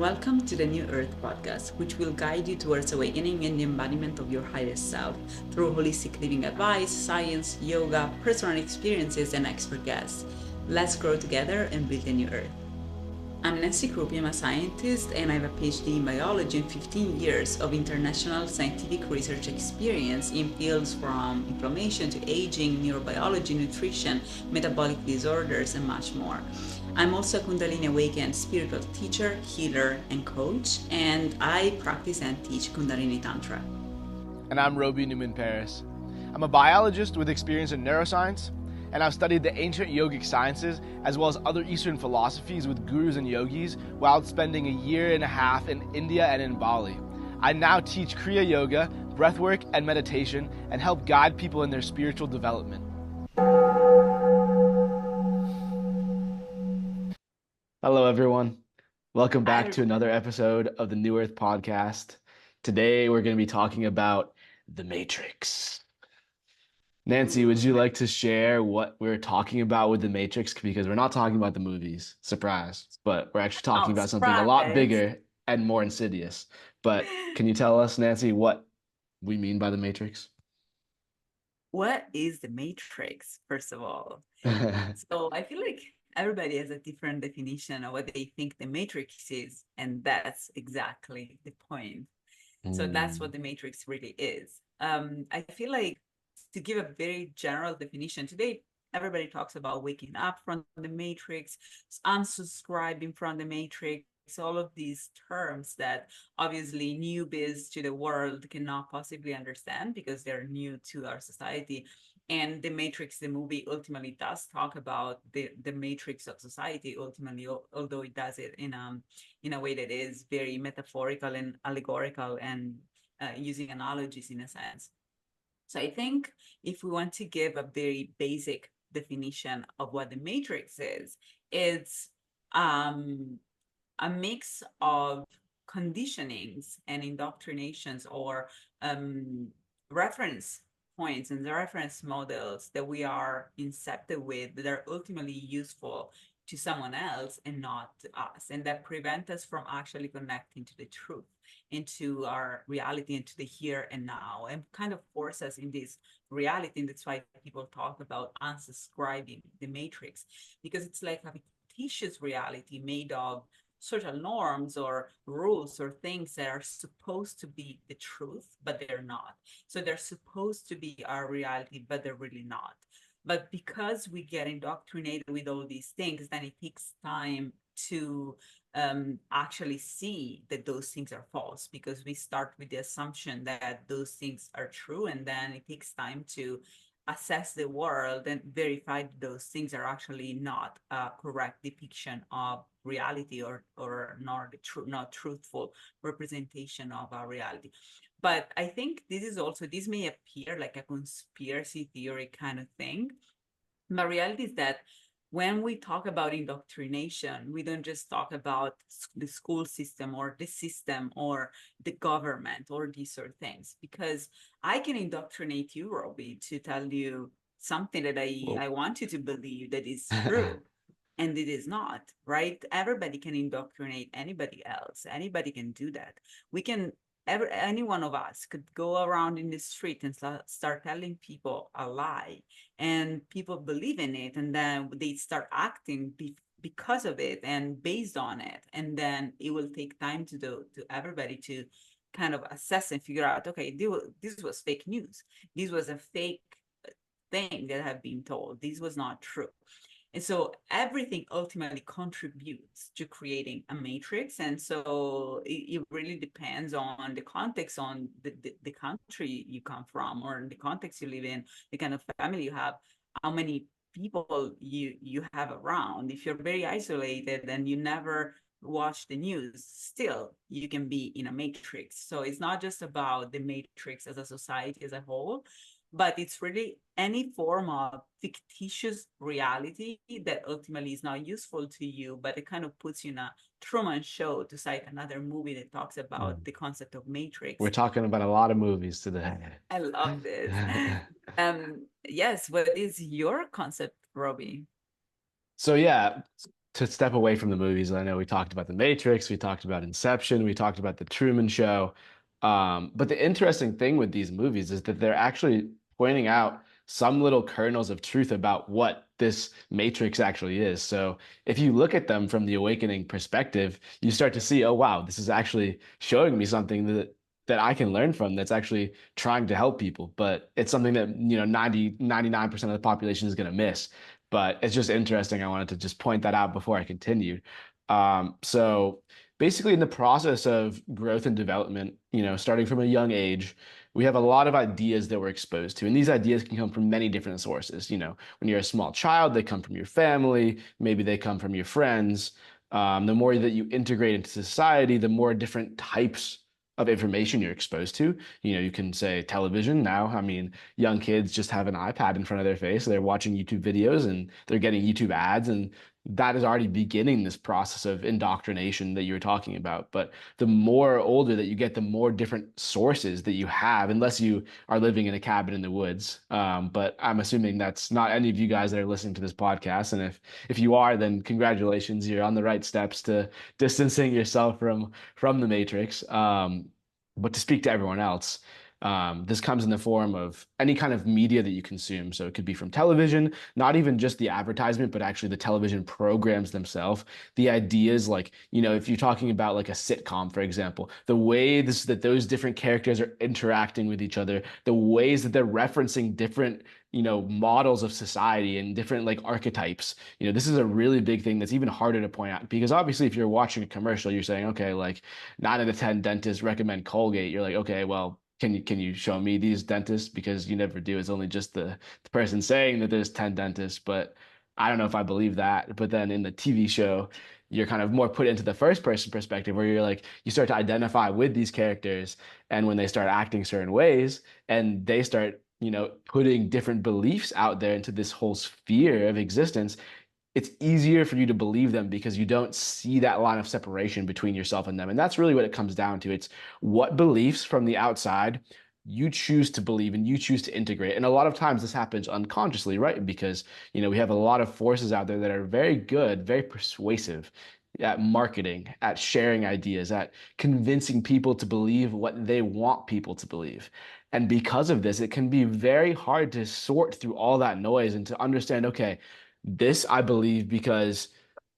welcome to the New Earth podcast, which will guide you towards awakening and the embodiment of your highest self through holistic living advice, science, yoga, personal experiences, and expert guests. Let's grow together and build a new Earth. I'm Nancy Crupi, I'm a scientist, and I have a PhD in biology and 15 years of international scientific research experience in fields from inflammation to aging, neurobiology, nutrition, metabolic disorders, and much more. I'm also a Kundalini Awakened spiritual teacher, healer, and coach, and I practice and teach Kundalini Tantra. And I'm Robie Newman-Paris. I'm a biologist with experience in neuroscience, and I've studied the ancient yogic sciences as well as other Eastern philosophies with gurus and yogis while spending a year and a half in India and in Bali. I now teach Kriya Yoga, breathwork, and meditation and help guide people in their spiritual development. Hello, everyone. Welcome back to another episode of the New Earth podcast. Today, we're going to be talking about The Matrix. Nancy, would you like to share what we're talking about with The Matrix? Because we're not talking about the movies, surprise, but we're actually talking about something a lot bigger and more insidious. But can you tell us, Nancy, what we mean by The Matrix? What is the Matrix, first of all? So I feel like everybody has a different definition of what they think the Matrix is, and that's exactly the point. So that's what the Matrix really is. I feel like, to give a very general definition, today everybody talks about waking up from the Matrix, unsubscribing from the Matrix, all of these terms that obviously newbies to the world cannot possibly understand because they're new to our society. And The Matrix, the movie, ultimately does talk about the matrix of society, ultimately, although it does it in a way that is very metaphorical and allegorical and using analogies in a sense. So I think if we want to give a very basic definition of what the Matrix is, it's a mix of conditionings and indoctrinations or reference points and the reference models that we are incepted with that are ultimately useful to someone else and not to us, and that prevent us from actually connecting to the truth, into our reality, into the here and now, and kind of force us in this reality. And that's why people talk about unsubscribing the Matrix, because it's like a fictitious reality made of social norms or rules or things that are supposed to be the truth, but they're not. So they're supposed to be our reality, but they're really not. But because we get indoctrinated with all these things, then it takes time to actually see that those things are false, because we start with the assumption that those things are true, and then it takes time to assess the world and verify that those things are actually not a correct depiction of reality, or not truthful representation of our reality. But I think this may appear like a conspiracy theory kind of thing. The reality is that when we talk about indoctrination, we don't just talk about the school system or the system or the government or these sort of things, because I can indoctrinate you, Robbie, to tell you something that I want you to believe that is true. And it is not, right? Everybody can indoctrinate anybody else. Anybody can do that. Any one of us could go around in the street and start telling people a lie, and people believe in it, and then they start acting because of it and based on it. And then it will take time to everybody to kind of assess and figure out, okay, this was fake news. This was a fake thing that have been told. This was not true. And so everything ultimately contributes to creating a matrix. And so it really depends on the context, on the country you come from, or the context you live in, the kind of family you have, how many people you have around. If you're very isolated and you never watch the news, still you can be in a matrix. So it's not just about the matrix as a society as a whole, but it's really any form of fictitious reality that ultimately is not useful to you, but it kind of puts you in a Truman Show, to cite another movie that talks about the concept of matrix. We're talking about a lot of movies today. I love this. Yes, what is your concept, Robbie? So yeah, to step away from the movies, I know we talked about The Matrix, we talked about Inception, we talked about The Truman Show. But the interesting thing with these movies is that they're actually pointing out some little kernels of truth about what this matrix actually is. So if you look at them from the awakening perspective, you start to see, oh wow, this is actually showing me something that I can learn from that's actually trying to help people. But it's something that, 99% of the population is going to miss. But it's just interesting. I wanted to just point that out before I continued. So basically in the process of growth and development, starting from a young age, we have a lot of ideas that we're exposed to. And these ideas can come from many different sources. When you're a small child, they come from your family, maybe they come from your friends. The more that you integrate into society, the more different types of information you're exposed to. You can say television now. I mean, young kids just have an iPad in front of their face. They're watching YouTube videos and they're getting YouTube ads, and that is already beginning this process of indoctrination that you were talking about. But the more older that you get, the more different sources that you have, unless you are living in a cabin in the woods. But I'm assuming that's not any of you guys that are listening to this podcast. And if you are, then congratulations, you're on the right steps to distancing yourself from the Matrix. But to speak to everyone else, this comes in the form of any kind of media that you consume. So it could be from television, not even just the advertisement, but actually the television programs themselves. The ideas, like, if you're talking about like a sitcom, for example, the ways that those different characters are interacting with each other, the ways that they're referencing different models of society and different like archetypes. This is a really big thing that's even harder to point out, because obviously if you're watching a commercial, you're saying, okay, like 9 out of 10 dentists recommend Colgate. You're like, okay, well, can you show me these dentists? Because you never do. It's only just the person saying that there's 10 dentists, but I don't know if I believe that. But then in the TV show, you're kind of more put into the first person perspective, where you're like, you start to identify with these characters, and when they start acting certain ways and they start putting different beliefs out there into this whole sphere of existence, it's easier for you to believe them because you don't see that line of separation between yourself and them. And that's really what it comes down to. It's what beliefs from the outside you choose to believe and you choose to integrate. And a lot of times this happens unconsciously, right? Because, we have a lot of forces out there that are very good, very persuasive at marketing, at sharing ideas, at convincing people to believe what they want people to believe. And because of this, it can be very hard to sort through all that noise and to understand, okay, this I believe because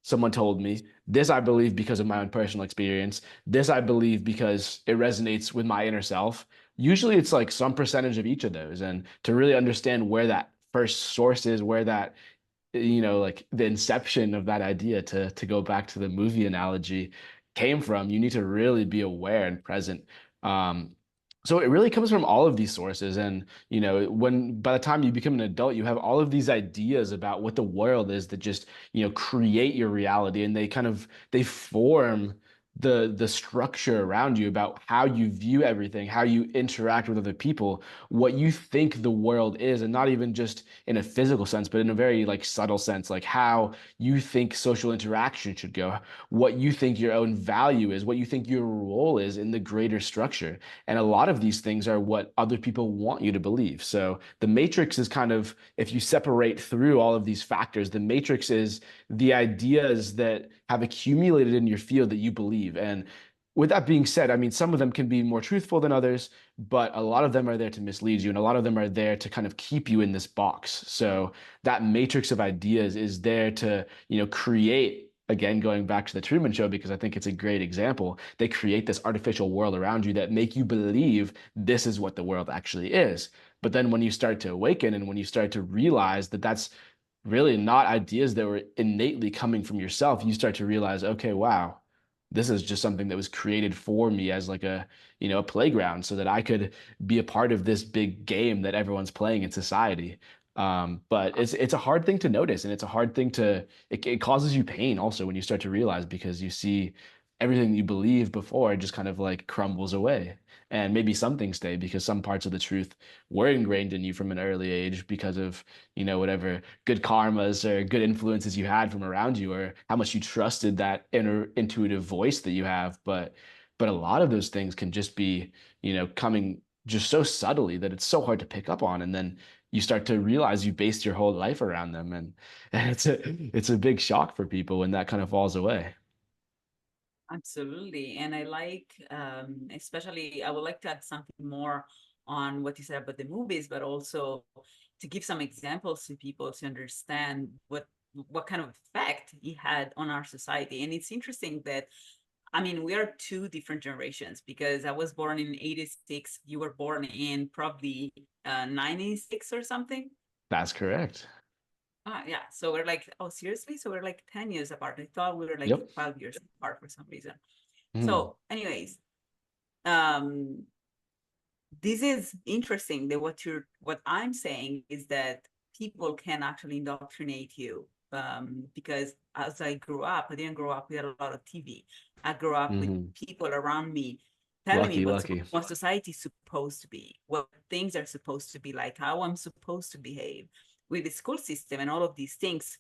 someone told me. This I believe because of my own personal experience. This I believe because it resonates with my inner self. Usually it's like some percentage of each of those. And to really understand where that first source is, where that, like the inception of that idea, to go back to the movie analogy, came from, you need to really be aware and present. Um, so it really comes from all of these sources. And, when by the time you become an adult, you have all of these ideas about what the world is that just, create your reality. And they form the structure around you about how you view everything, how you interact with other people, what you think the world is, and not even just in a physical sense, but in a very like subtle sense, like how you think social interaction should go, what you think your own value is, what you think your role is in the greater structure. And a lot of these things are what other people want you to believe. So the matrix is kind of, if you separate through all of these factors, the matrix is the ideas that have accumulated in your field that you believe. And with that being said, I mean, some of them can be more truthful than others, but a lot of them are there to mislead you, and a lot of them are there to kind of keep you in this box. So that matrix of ideas is there to, create, again, going back to the Truman Show, because I think it's a great example. They create this artificial world around you that make you believe this is what the world actually is. But then when you start to awaken and when you start to realize that that's really not ideas that were innately coming from yourself, you start to realize, okay, wow, this is just something that was created for me as like a playground so that I could be a part of this big game that everyone's playing in society. But it's a hard thing to notice, and it's a hard thing it causes you pain also when you start to realize, because you see everything you believed before just kind of like crumbles away. And maybe some things stay because some parts of the truth were ingrained in you from an early age because of, whatever good karmas or good influences you had from around you, or how much you trusted that inner intuitive voice that you have. But a lot of those things can just be, coming just so subtly that it's so hard to pick up on. And then you start to realize you based your whole life around them, and it's a big shock for people when that kind of falls away. Absolutely. And I like, especially, I would like to add something more on what you said about the movies, but also to give some examples to people to understand what kind of effect it had on our society. And it's interesting that, I mean, we are two different generations because I was born in 86, you were born in probably 96 or something. That's correct. Ah, yeah. So we're like, oh, seriously? So we're like 10 years apart. I thought we were like Yep. 12 years apart for some reason. Mhm. So, anyways, um, this is interesting that what I'm saying is that people can actually indoctrinate you. Because as I grew up, I didn't grow up with a lot of TV. I grew up with Mhm. people around me telling me Lucky, lucky. what society is supposed to be, what things are supposed to be like, how I'm supposed to behave with the school system and all of these things,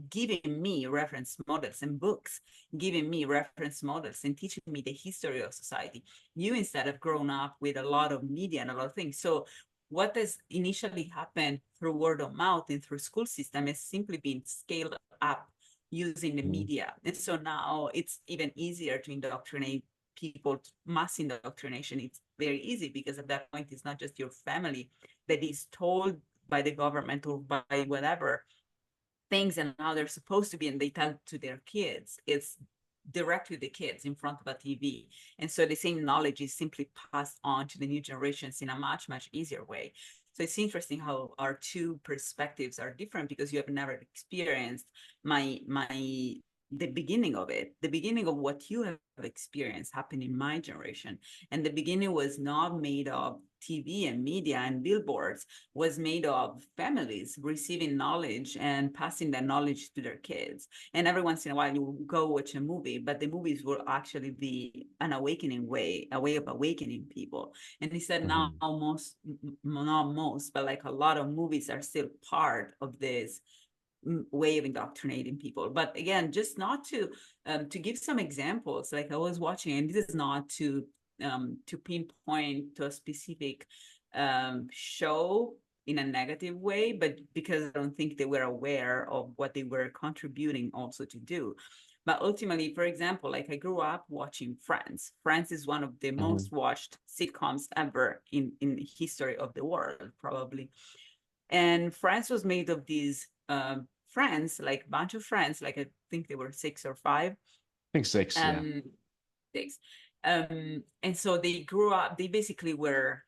giving me reference models and books, giving me reference models and teaching me the history of society. You instead have grown up with a lot of media and a lot of things. So what has initially happened through word of mouth and through school system has simply been scaled up using the Mhm. media. And so now it's even easier to indoctrinate people. Mass indoctrination, it's very easy because at that point it's not just your family that is told by the government or by whatever things and how they're supposed to be, and they tell to their kids. It's direct to the kids in front of a TV. And so the same knowledge is simply passed on to the new generations in a much, much easier way. So it's interesting how our two perspectives are different because you have never experienced my the beginning of it. The beginning of what you have experienced happened in my generation. And the beginning was not made of TV and media and billboards, was made of families receiving knowledge and passing that knowledge to their kids. And every once in a while, you go watch a movie, but the movies will actually be an awakening way, a way of awakening people. And he said now Mhm. most, not most, but like a lot of movies are still part of this way of indoctrinating people. But again, just not to give some examples. Like I was watching, and this is not to pinpoint to a specific show in a negative way, but because I don't think they were aware of what they were contributing also to do. But ultimately, for example, like I grew up watching Friends. Friends is one of the Mhm. most watched sitcoms ever in history of the world, probably. And Friends was made of these friends, like a bunch of friends, like I think they were six or five, I think six, yeah. um, six. And so they grew up, they basically were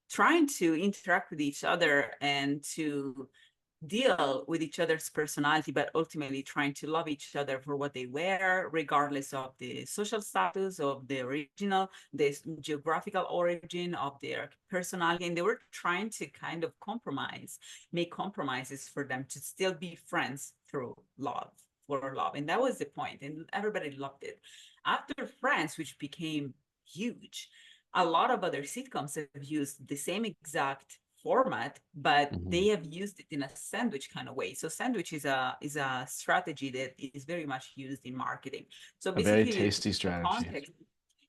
trying to interact with each other and to deal with each other's personality, but ultimately trying to love each other for what they were, regardless of the social status of the original, the geographical origin of their personality. And they were trying to kind of make compromises for them to still be friends through love, for love. And that was the point. And everybody loved it. After Friends, which became huge, a lot of other sitcoms have used the same exact format, but they Mhm. have used it in a sandwich kind of way. So sandwich is a strategy that is very much used in marketing. So A very basically, you tasty take a strategy. context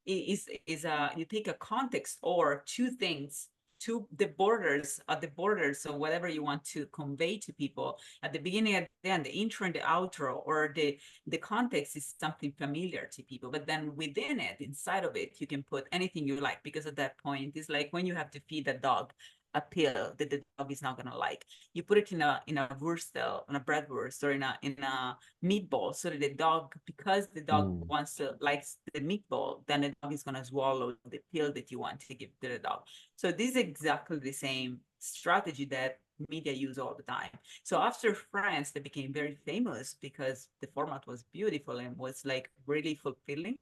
is a you take a context or two things to the borders at the borders, so whatever you want to convey to people at the beginning, at the end, the intro and the outro, or the context is something familiar to people, but then within it, inside of it, you can put anything you like, because at that point it's like when you have to feed a dog a pill that the dog is not going to like, you put it in a wurstel, in a breadwurst, or in a meatball, so that the dog, because the dog Mm. likes the meatball, then the dog is going to swallow the pill that you want to give to the dog. So this is exactly the same strategy that media use all the time. So after Friends, they became very famous because the format was beautiful and was like really fulfilling.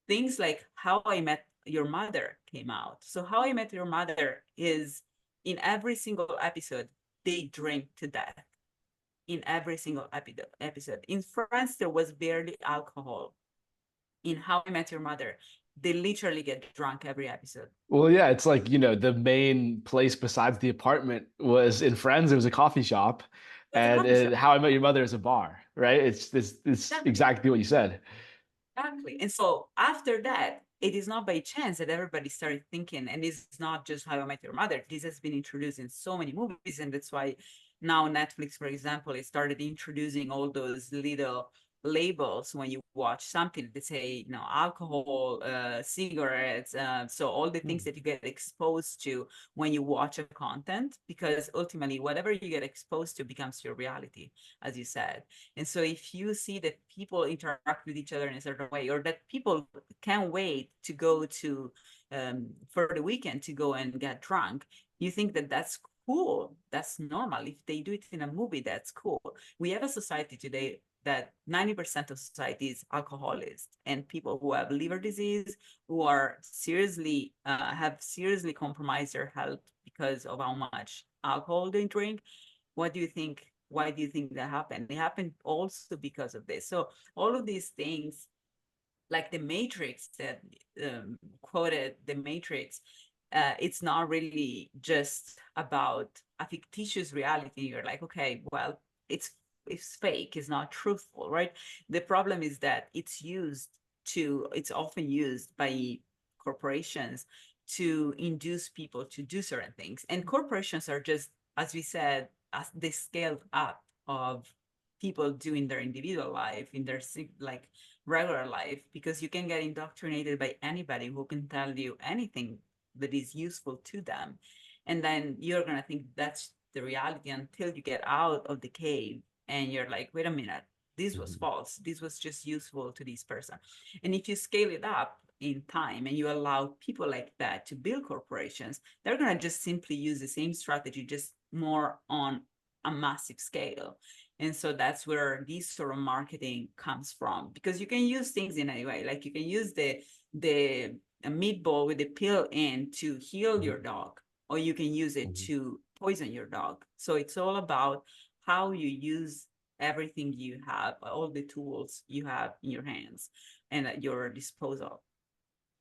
Things like How I Met Your Mother came out. So How I Met Your Mother is, in every single episode, they drink to death. In every single episode. In France, there was barely alcohol. In How I Met Your Mother, they literally get drunk every episode. Well, yeah, it's like, the main place besides the apartment was in Friends, it was a coffee shop, It was a and coffee shop. How I Met Your Mother is a bar, right? It's Exactly. exactly what you said. Exactly. And so after that, it is not by chance that everybody started thinking, and it's not just How I Met Your Mother. This has been introduced in so many movies, and that's why now Netflix, for example, it started introducing all those little labels when you watch something. They say, alcohol, cigarettes, so all the things Mm. that you get exposed to when you watch a content, because ultimately whatever you get exposed to becomes your reality, as you said. And so if you see that people interact with each other in a certain way, or that people can't wait to go to for the weekend to go and get drunk, you think that that's cool, that's normal. If they do it in a movie, that's cool. We have a society today that 90% of society is alcoholics, and people who have liver disease, who are seriously have seriously compromised their health because of how much alcohol they drink. What do you think? Why do you think that happened? It happened also because of this. So all of these things, like the Matrix that quoted the Matrix, it's not really just about a fictitious reality. You're like, okay, well, it's it's fake, it's not truthful, right? The problem is that it's often used by corporations to induce people to do certain things. And corporations are just, as we said, as they scaled up of people doing their individual life in their like regular life, because you can get indoctrinated by anybody who can tell you anything that is useful to them. And then you're going to think that's the reality until you get out of the cave and you're like, wait a minute, this was Mhm. false. This was just useful to this person. And if you scale it up in time and you allow people like that to build corporations, they're going to just simply use the same strategy, just more on a massive scale. And so that's where this sort of marketing comes from, because you can use things in any way. Like you can use the meatball with the pill in to heal Mhm. your dog, or you can use it Mhm. to poison your dog. So it's all about how you use everything you have, all the tools you have in your hands and at your disposal.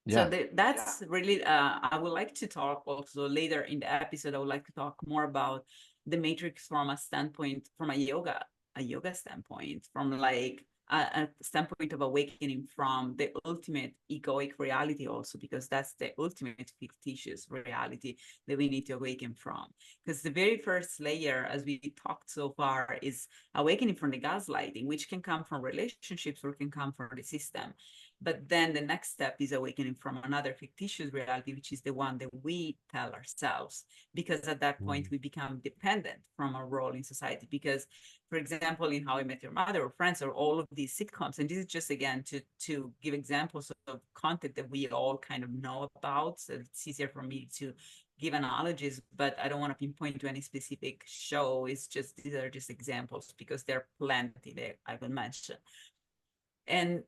So Yeah. that's really, I would like to talk also later in the episode. I would like to talk more about the Matrix from a standpoint, from a yoga standpoint, from like a standpoint of awakening from the ultimate egoic reality, also, because that's the ultimate fictitious reality that we need to awaken from. Because the very first layer, as we talked so far, is awakening from the gaslighting, which can come from relationships or can come from the system. But then the next step is awakening from another fictitious reality, which is the one that we tell ourselves. Because at that point, Mm. we become dependent from our role in society. Because, for example, in How I Met Your Mother or Friends or all of these sitcoms, and this is just again to give examples of content that we all kind of know about. So it's easier for me to give analogies, but I don't want to pinpoint to any specific show. It's just these are just examples because there are plenty that I will mention. And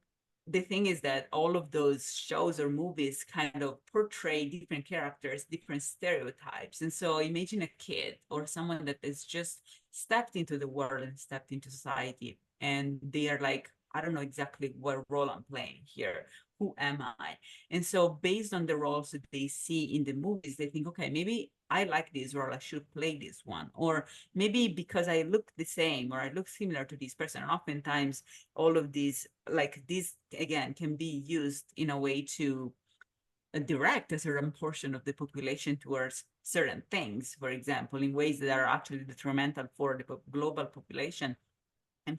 the thing is that all of those shows or movies kind of portray different characters, different stereotypes. And so imagine a kid or someone that is just stepped into the world and stepped into society, and they are like, I don't know exactly what role I'm playing here. Who am I? And so based on the roles that they see in the movies, they think, okay, maybe I like this role, I should play this one. Or maybe because I look the same or I look similar to this person. And oftentimes all of these, like this again, can be used in a way to direct a certain portion of the population towards certain things, for example, in ways that are actually detrimental for the global population and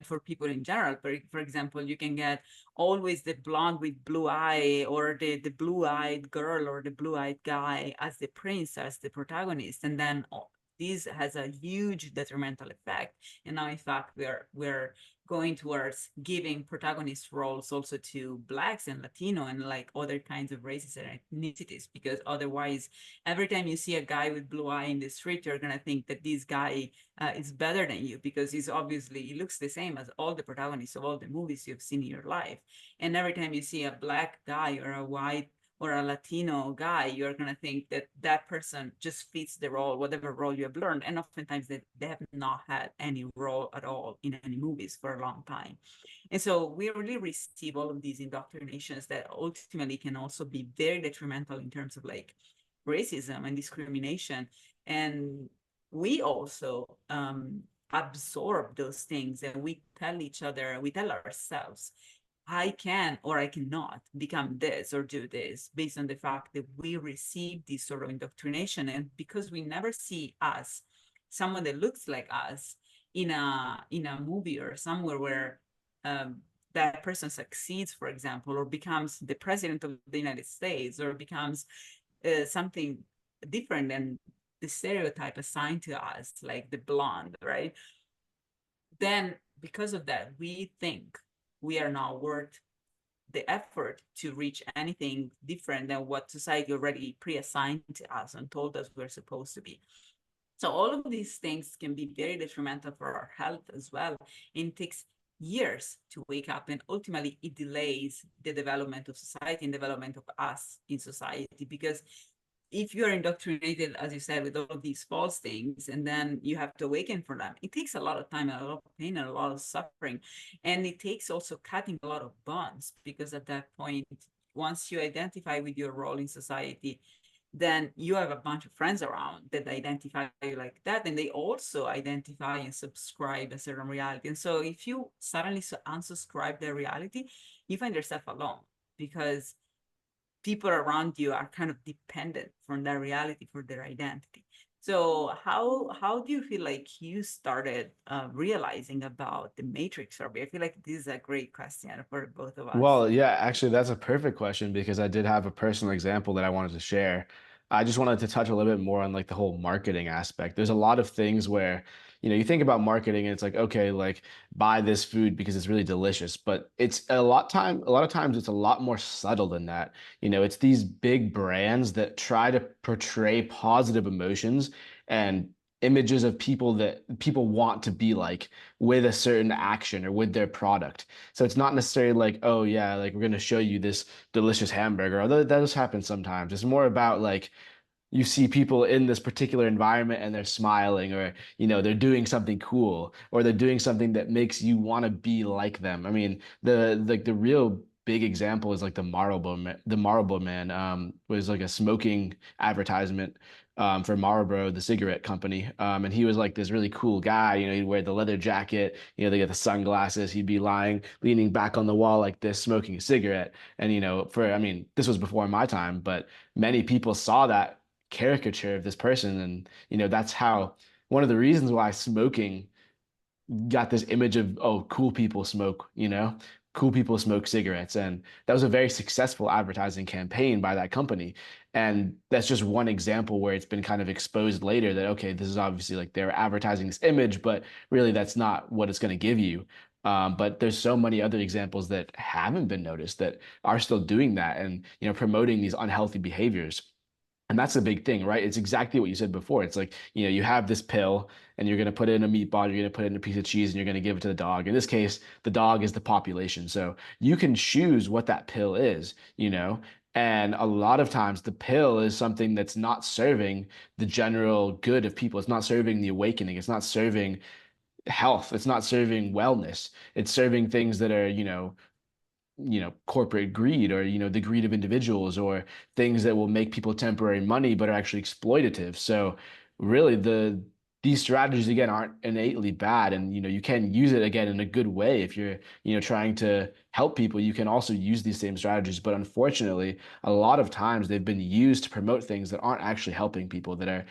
for people in general. For example, you can get always the blonde with blue eye, or the blue-eyed girl or the blue-eyed guy as the prince, as the protagonist, and then this has a huge detrimental effect. And now in fact we're going towards giving protagonist roles also to blacks and Latino and like other kinds of races and ethnicities, because otherwise every time you see a guy with blue eye in the street, you're gonna think that this guy is better than you, because he looks the same as all the protagonists of all the movies you've seen in your life. And every time you see a black guy or a white or a Latino guy, you're going to think that that person just fits the role, whatever role you have learned. And oftentimes they have not had any role at all in any movies for a long time. And so we really receive all of these indoctrinations that ultimately can also be very detrimental in terms of like racism and discrimination. And we also absorb those things, and we tell each other, we tell ourselves I can or I cannot become this or do this based on the fact that we receive this sort of indoctrination. And because we never see us, someone that looks like us in a movie or somewhere where um, that person succeeds, for example, or becomes the president of the United States or becomes something different than the stereotype assigned to us, like the blonde, right? Then because of that, we think we are not worth the effort to reach anything different than what society already pre-assigned to us and told us we're supposed to be. So all of these things can be very detrimental for our health as well. And it takes years to wake up, and ultimately it delays the development of society and development of us in society, because if you are indoctrinated, as you said, with all of these false things, and then you have to awaken from them, it takes a lot of time and a lot of pain and a lot of suffering. And it takes also cutting a lot of bonds, because at that point, once you identify with your role in society, then you have a bunch of friends around that identify you like that, and they also identify and subscribe a certain reality. And so if you suddenly unsubscribe their reality, you find yourself alone, because people around you are kind of dependent from that reality for their identity. So how do you feel like you started realizing about the matrix, Robbie? I feel like this is a great question for both of us. Well, yeah, actually, that's a perfect question because I did have a personal example that I wanted to share. I just wanted to touch a little bit more on like the whole marketing aspect. There's a lot of things where, you think about marketing and it's like, okay, like buy this food because it's really delicious, but it's a lot of times it's a lot more subtle than that. It's these big brands that try to portray positive emotions and images of people that people want to be like with a certain action or with their product. So it's not necessarily like, oh yeah, like we're gonna show you this delicious hamburger, although that does happen sometimes. It's more about like you see people in this particular environment and they're smiling, or they're doing something cool, or they're doing something that makes you want to be like them. I mean, the real big example is like the Marlboro Man was like a smoking advertisement for Marlboro, the cigarette company. And he was like this really cool guy. He'd wear the leather jacket, they get the sunglasses, he'd be leaning back on the wall like this, smoking a cigarette. And I mean, this was before my time, but many people saw that caricature of this person, and that's how one of the reasons why smoking got this image of, oh, cool people smoke, cool people smoke cigarettes. And that was a very successful advertising campaign by that company. And that's just one example where it's been kind of exposed later that, okay, this is obviously like they're advertising this image, but really that's not what it's going to give you. But there's so many other examples that haven't been noticed that are still doing that and promoting these unhealthy behaviors. And that's a big thing, right? It's exactly what you said before. It's like, you have this pill and you're going to put it in a meatball, you're going to put it in a piece of cheese, and you're going to give it to the dog. In this case, the dog is the population. So you can choose what that pill is. And a lot of times the pill is something that's not serving the general good of people. It's not serving the awakening. It's not serving health. It's not serving wellness. It's serving things that are, corporate greed, or the greed of individuals, or things that will make people temporary money but are actually exploitative. So really these strategies again aren't innately bad, and you can use it again in a good way. If you're trying to help people, you can also use these same strategies, but unfortunately a lot of times they've been used to promote things that aren't actually helping people, that are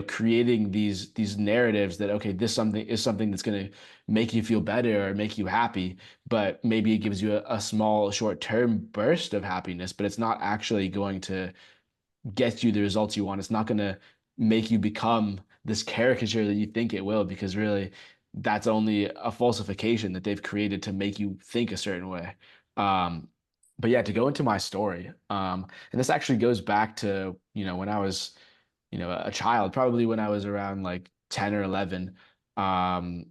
creating these narratives that, okay, this something is something that's going to make you feel better or make you happy, but maybe it gives you a small short-term burst of happiness, but it's not actually going to get you the results you want. It's not going to make you become this caricature that you think it will, because really that's only a falsification that they've created to make you think a certain way. Um, but yeah, to go into my story, and this actually goes back to, when I was, a child, probably when I was around like 10 or 11. Um,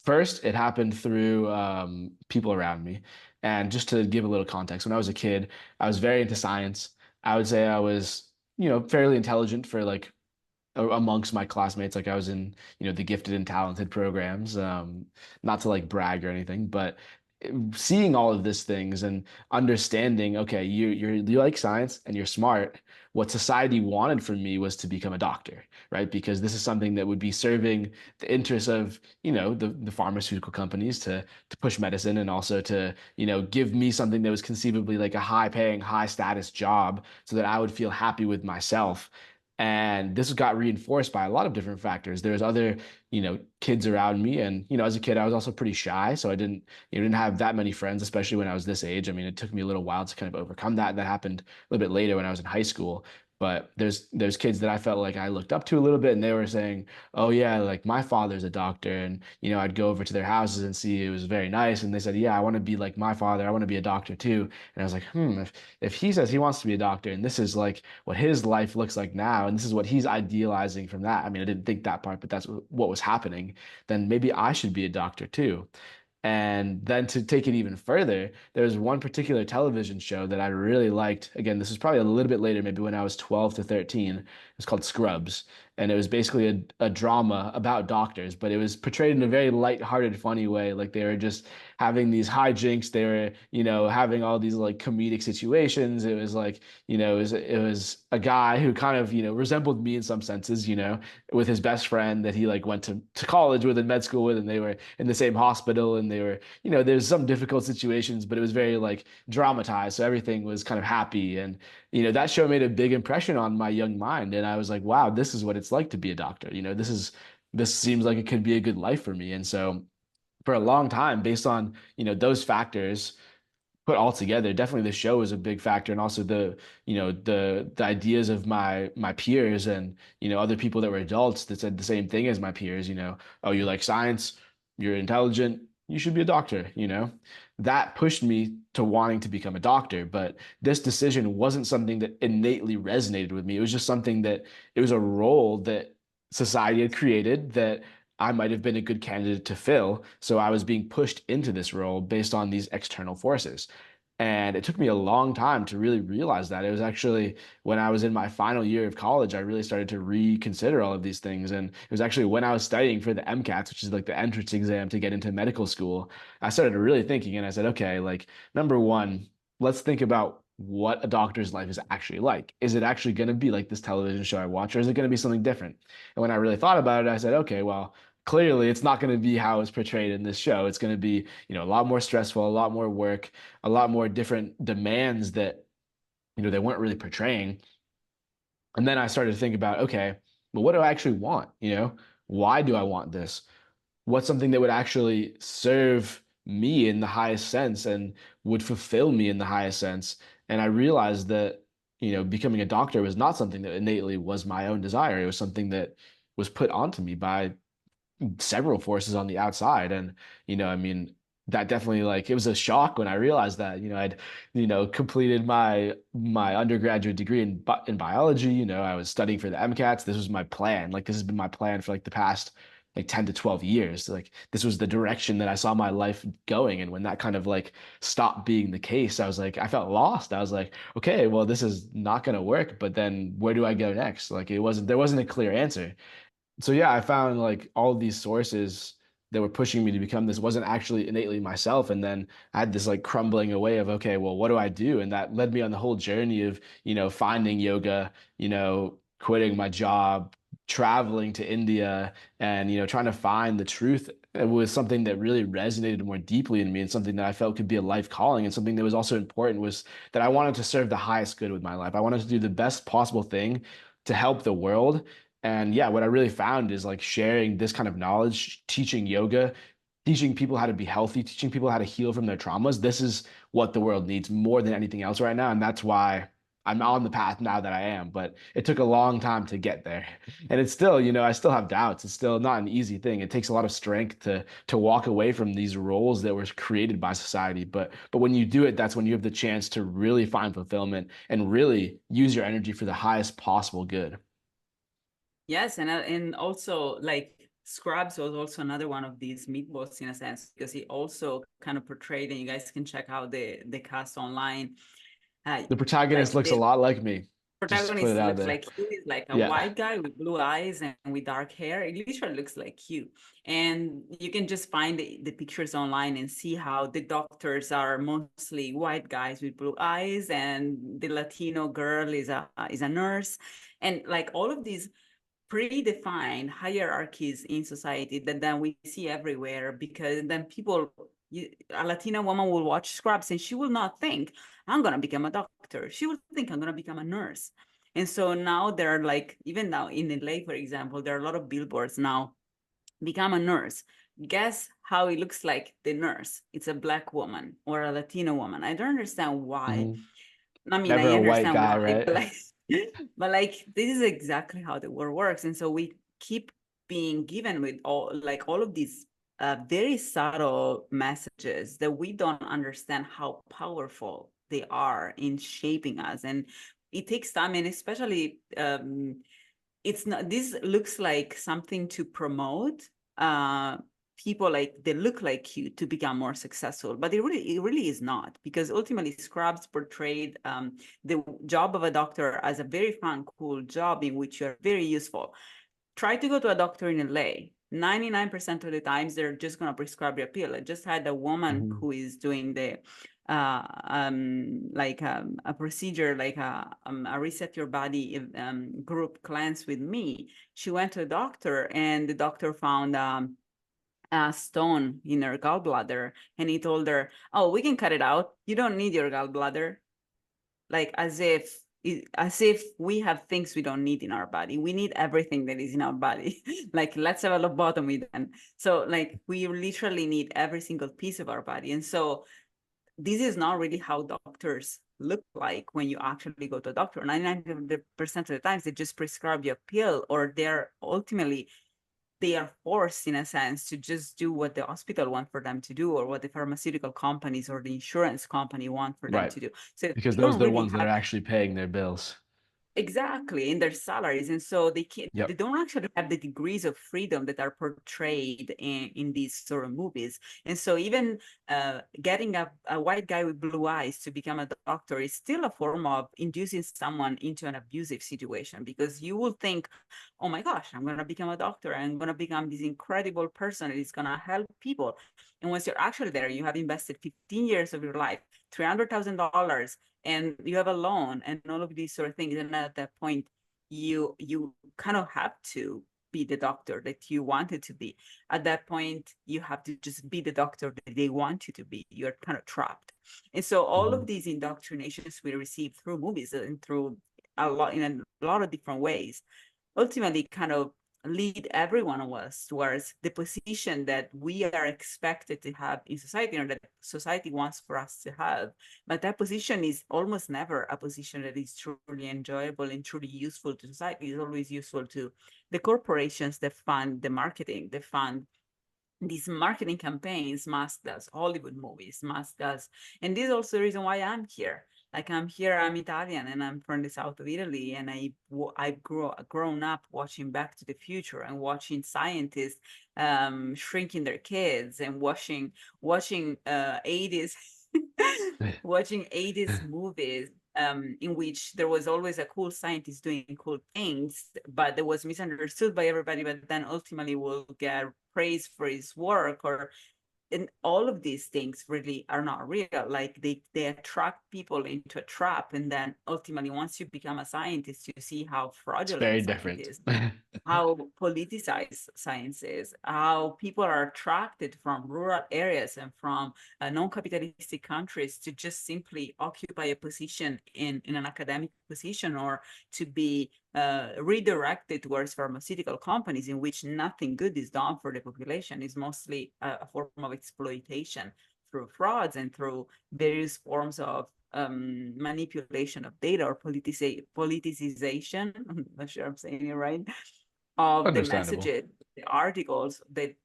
First, it happened through people around me. And just to give a little context, when I was a kid, I was very into science. I would say I was, fairly intelligent for like amongst my classmates. Like I was in, the gifted and talented programs. Not to like brag or anything, but seeing all of these things and understanding, okay, you like science and you're smart. what society wanted from me was to become a doctor, right? Because this is something that would be serving the interests of, the pharmaceutical companies to push medicine, and also to, give me something that was conceivably like a high paying, high status job so that I would feel happy with myself. And this got reinforced by a lot of different factors. There's other, kids around me. And, as a kid, I was also pretty shy. So I didn't have that many friends, especially when I was this age. I mean, it took me a little while to kind of overcome that. That happened a little bit later when I was in high school. But there's kids that I felt like I looked up to a little bit, and they were saying, "Oh yeah, like my father's a doctor," and I'd go over to their houses and see it was very nice, and they said, "Yeah, I want to be like my father. I want to be a doctor too." And I was like, if he says he wants to be a doctor, and this is like what his life looks like now, and this is what he's idealizing from that. I mean, I didn't think that part, but that's what was happening. Then maybe I should be a doctor too. And then to take it even further, there was one particular television show that I really liked. Again, this was probably a little bit later, maybe when I was 12 to 13. It was called Scrubs. And it was basically a drama about doctors, but it was portrayed in a very light-hearted, funny way. Like they were just having these hijinks. They were, having all these like comedic situations. It was like, it was a guy who kind of, resembled me in some senses, with his best friend that he like went to college with and med school with, and they were in the same hospital, and they were, there's some difficult situations, but it was very like dramatized. So everything was kind of happy. And, that show made a big impression on my young mind. And I was like, wow, this is what it's like to be a doctor. This seems like it could be a good life for me. And so for a long time, based on, those factors, put all together, definitely the show is a big factor, and also the ideas of my peers, and other people that were adults that said the same thing as my peers. Oh, you like science, you're intelligent, you should be a doctor. That pushed me to wanting to become a doctor. But this decision wasn't something that innately resonated with me. It was just something that it was a role that society had created that I might have been a good candidate to fill. So I was being pushed into this role based on these external forces. And it took me a long time to really realize that. It was actually when I was in my final year of college, I really started to reconsider all of these things. And it was actually when I was studying for the MCATs, which is like the entrance exam to get into medical school, I started really thinking, and I said, okay, like number one, let's think about what a doctor's life is actually like. Is it actually going to be like this television show I watch, or is it going to be something different? And when I really thought about it, I said, okay, well, clearly it's not going to be how it's portrayed in this show. It's going to be, a lot more stressful, a lot more work, a lot more different demands that, they weren't really portraying. And then I started to think about, okay, but what do I actually want? Why do I want this? What's something that would actually serve me in the highest sense and would fulfill me in the highest sense? And I realized that, becoming a doctor was not something that innately was my own desire. It was something that was put onto me by several forces on the outside. And, I mean, that definitely, like, it was a shock when I realized that, I'd, completed my undergraduate degree in biology. I was studying for the MCATs. This was my plan. Like, this has been my plan for like the past like 10 to 12 years. Like, this was the direction that I saw my life going. And when that kind of like stopped being the case, I was like, I felt lost. I was like, okay, well, this is not going to work, but then where do I go next? Like, there wasn't a clear answer. So yeah, I found like all of these sources that were pushing me to become this wasn't actually innately myself. And then I had this like crumbling away of, okay, well, what do I do? And that led me on the whole journey of, finding yoga, quitting my job, traveling to India, and, trying to find the truth. It was something that really resonated more deeply in me, and something that I felt could be a life calling. And something that was also important was that I wanted to serve the highest good with my life. I wanted to do the best possible thing to help the world. And yeah, what I really found is like sharing this kind of knowledge, teaching yoga, teaching people how to be healthy, teaching people how to heal from their traumas. This is what the world needs more than anything else right now. And that's why I'm on the path now that I am. But it took a long time to get there. And it's still, I still have doubts. It's still not an easy thing. It takes a lot of strength to walk away from these roles that were created by society. But when you do it, that's when you have the chance to really find fulfillment and really use your energy for the highest possible good. Yes, and also like Scrubs was also another one of these meatballs in a sense, because he also kind of portrayed, and you guys can check out the cast online. The protagonist Like looks a lot like me. Just put it protagonist out looks there. like you, is like a Yeah. white guy with blue eyes and with dark hair. It literally looks like you. And you can just find the pictures online and see how the doctors are mostly white guys with blue eyes, and the Latino girl is a nurse. And like all of these predefined hierarchies in society that then we see everywhere, because then a Latina woman will watch Scrubs and she will not think, I'm going to become a doctor. She will think, I'm going to become a nurse. And so now there are like, even now in LA, for example, there are a lot of billboards now, become a nurse. Guess how it looks like the nurse? It's a Black woman or a Latino woman. I don't understand why. Mhm. I mean, Never I a white understand guy, why, right? but like, but like, this is exactly how the world works. And so we keep being given with all of these very subtle messages that we don't understand how powerful they are in shaping us. And it takes time, and especially it's not, this looks like something to promote uh people like they look like you to become more successful, but it really is not, because ultimately Scrubs portrayed the job of a doctor as a very fun, cool job in which you're very useful. Try to go to a doctor in LA. 99% of the times they're just going to prescribe you a pill. I just had a woman Mhm. who is doing the like a procedure, like a reset your body group cleanse with me. She went to a doctor and the doctor found a stone in her gallbladder, and he told her, oh, we can cut it out, you don't need your gallbladder. Like as if we have things we don't need in our body. We need everything that is in our body. Like, let's have a lobotomy then. So like we literally need every single piece of our body. And so this is not really how doctors look like when you actually go to a doctor. 99% of the times they just prescribe you a pill, or they are forced in a sense to just do what the hospital want for them to do, or what the pharmaceutical companies or the insurance company want for them Right. to do. So Because they those are don't the really ones that are have actually paying their bills. exactly in their salaries. And so they Yep. don't actually have the degrees of freedom that are portrayed in these sort of movies. And so even getting a white guy with blue eyes to become a doctor is still a form of inducing someone into an abusive situation, because you will think, oh my gosh, I'm going to become a doctor, I'm going to become this incredible person that is going to help people. And once you're actually there, you have invested 15 years of your life, $300,000, and you have a loan and all of these sort of things. And at that point, you kind of have to be the doctor that you wanted to be. At that point, you have to just be the doctor that they want you to be. You're kind of trapped. And so all of Mhm. these indoctrinations we receive through movies and through a lot of different ways ultimately kind of lead every one of us towards the position that we are expected to have in society, or that society wants for us to have. But that position is almost never a position that is truly enjoyable and truly useful to society. It's always useful to the corporations that fund the marketing, that fund these marketing campaigns, Musk does, Hollywood movies, Musk does. And this is also the reason why I'm here. Like I'm here, I'm Italian and I'm from the south of Italy. And I've grown up watching Back to the Future and watching scientists shrinking their kids, and watching 80s watching 80s movies in which there was always a cool scientist doing cool things, but that was misunderstood by everybody, but then ultimately will get praise for his work. Or and all of these things really are not real. Like they attract people into a trap, and then ultimately once you become a scientist, you see how It's fraudulent very science different. is, how politicized science is, how people are attracted from rural areas and from non-capitalistic countries to just simply occupy a position in an academic position, or to be redirected towards pharmaceutical companies in which nothing good is done for the population. Is mostly a form of exploitation through frauds and through various forms of manipulation of data, or politicization. I'm not sure I'm saying it right, of the Understandable. messages, the articles that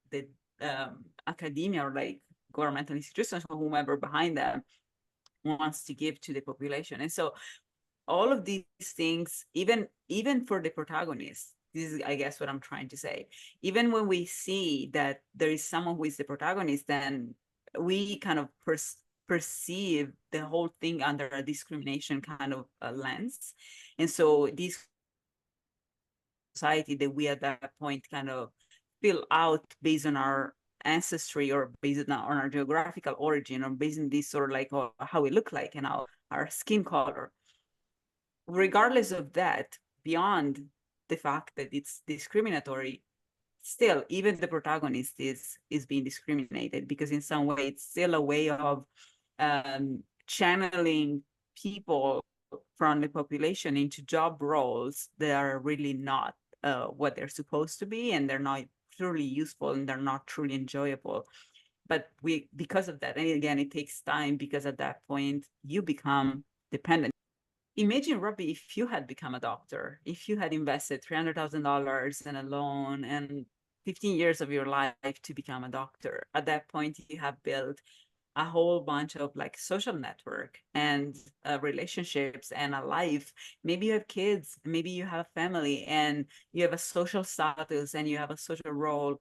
academia, or like governmental institutions, or whomever behind them, wants to give to the population. And so all of these things, even for the protagonist, this is, I guess, what I'm trying to say. Even when we see that there is someone who is the protagonist, then we kind of perceive the whole thing under a discrimination kind of lens. And so this society that we at that point kind of fill out based on our ancestry or based on our geographical origin or based on this sort of like how we look like and our skin color. Regardless of that, beyond the fact that it's discriminatory, still even the protagonist is being discriminated, because in some way it's still a way of channeling people from the population into job roles that are really not what they're supposed to be, and they're not truly useful and they're not truly enjoyable. But because of that, and again, it takes time, because at that point you become dependent. Imagine, Robbie, if you had become a doctor, if you had invested $300,000 in a loan and 15 years of your life to become a doctor. At that point, you have built a whole bunch of like social network and relationships and a life. Maybe you have kids, maybe you have family, and you have a social status and you have a social role,